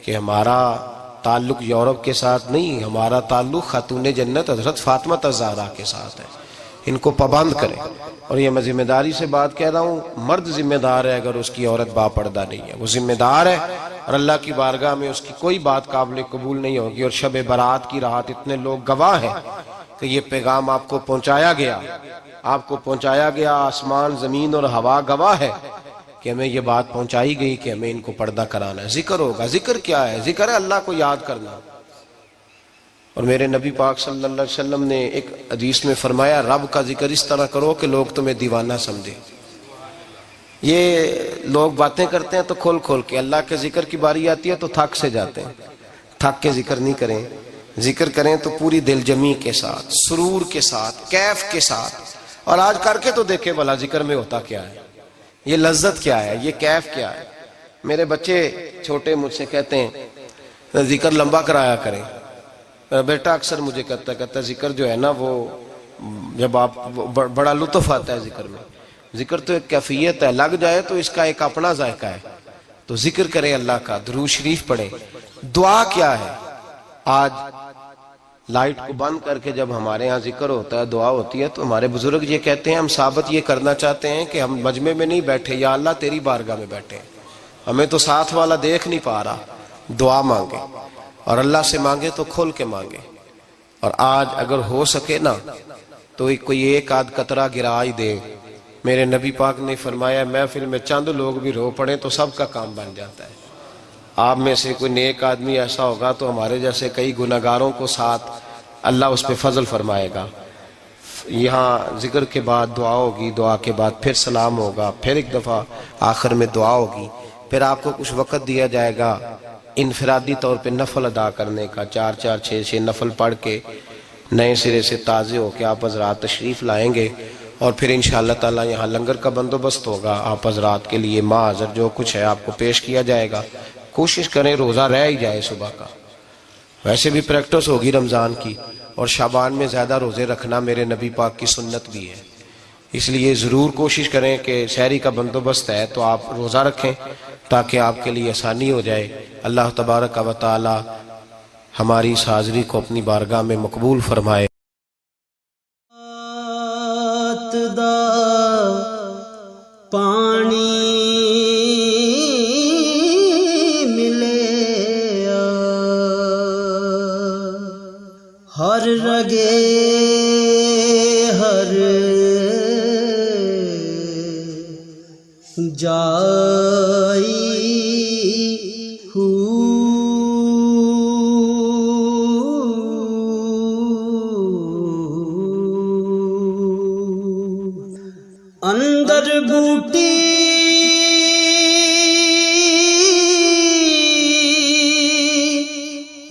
کہ ہمارا تعلق یورپ کے ساتھ نہیں، ہمارا تعلق خاتون جنت حضرت فاطمہ الزہرا کے ساتھ ہے، ان کو پابند کریں۔ اور یہ میں ذمہ داری سے بات کہہ رہا ہوں، مرد ذمہ دار ہے اگر اس کی عورت با پردہ نہیں ہے، وہ ذمہ دار ہے، اور اللہ کی بارگاہ میں اس کی کوئی بات قابل قبول نہیں ہوگی۔ اور شب برات کی رات اتنے لوگ گواہ ہیں کہ یہ پیغام آپ کو پہنچایا گیا، آپ کو پہنچایا گیا، آسمان زمین اور ہوا گواہ ہے کہ ہمیں یہ بات پہنچائی گئی کہ ہمیں ان کو پردہ کرانا ہے۔ ذکر ہوگا، ذکر کیا ہے؟ ذکر ہے اللہ کو یاد کرنا۔ اور میرے نبی پاک صلی اللہ علیہ وسلم نے ایک حدیث میں فرمایا رب کا ذکر اس طرح کرو کہ لوگ تمہیں دیوانہ سمجھیں۔ یہ لوگ باتیں کرتے ہیں تو کھول کھول کے، اللہ کے ذکر کی باری آتی ہے تو تھک سے جاتے ہیں، تھک کے ذکر نہیں کریں، ذکر کریں تو پوری دل جمی کے ساتھ، سرور کے ساتھ، کیف کے ساتھ۔ اور آج کر کے تو دیکھیں بھلا ذکر میں ہوتا کیا ہے، یہ لذت کیا ہے، یہ کیف کیا ہے۔ میرے بچے چھوٹے مجھ سے کہتے ہیں ذکر لمبا کرایا کریں، بیٹا اکثر مجھے کہتا ہے ذکر جو ہے نا وہ جب آپ بڑا لطف آتا ہے ذکر میں، ذکر تو ایک کیفیت ہے، لگ جائے تو اس کا ایک اپنا ذائقہ ہے، تو ذکر کریں اللہ کا، درود شریف پڑھیں۔ دعا کیا ہے؟ آج لائٹ کو بند کر کے جب ہمارے ہاں ذکر ہوتا ہے، دعا ہوتی ہے، تو ہمارے بزرگ یہ کہتے ہیں ہم ثابت یہ کرنا چاہتے ہیں کہ ہم مجمع میں نہیں بیٹھے، یا اللہ تیری بارگاہ میں بیٹھے ہیں، ہمیں تو ساتھ والا دیکھ نہیں پا رہا، دعا مانگے، اور اللہ سے مانگے تو کھول کے مانگے۔ اور آج اگر ہو سکے نا تو کوئی ایک آدھ قطرہ گرا ہی دے۔ میرے نبی پاک نے فرمایا محفل میں چند لوگ بھی رو پڑیں تو سب کا کام بن جاتا ہے۔ آپ میں سے کوئی نیک آدمی ایسا ہوگا تو ہمارے جیسے کئی گناہگاروں کو ساتھ اللہ اس پہ فضل فرمائے گا۔ یہاں ذکر کے بعد دعا ہوگی، دعا کے بعد پھر سلام ہوگا، پھر ایک دفعہ آخر میں دعا ہوگی، پھر آپ کو کچھ وقت دیا جائے گا انفرادی طور پہ نفل ادا کرنے کا، 4 6 نفل پڑھ کے نئے سرے سے تازے ہو کے آپ حضرات تشریف لائیں گے، اور پھر انشاءاللہ تعالی یہاں لنگر کا بندوبست ہوگا، آپ حضرات کے لیے ماں حضر جو کچھ ہے آپ کو پیش کیا جائے گا۔ کوشش کریں روزہ رہ ہی جائے صبح کا، ویسے بھی پریکٹس ہوگی رمضان کی، اور شعبان میں زیادہ روزے رکھنا میرے نبی پاک کی سنت بھی ہے، اس لیے ضرور کوشش کریں کہ سحری کا بندوبست ہے تو آپ روزہ رکھیں تاکہ آپ کے لیے آسانی ہو جائے۔ اللہ تبارک و تعالی ہماری اس حاضری کو اپنی بارگاہ میں مقبول فرمائے۔ دا پانی ملے ہر رگے ہر جائی اندر بوٹی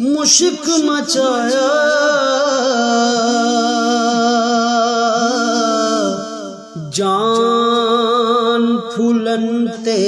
مشک مچایا جان پھولن تے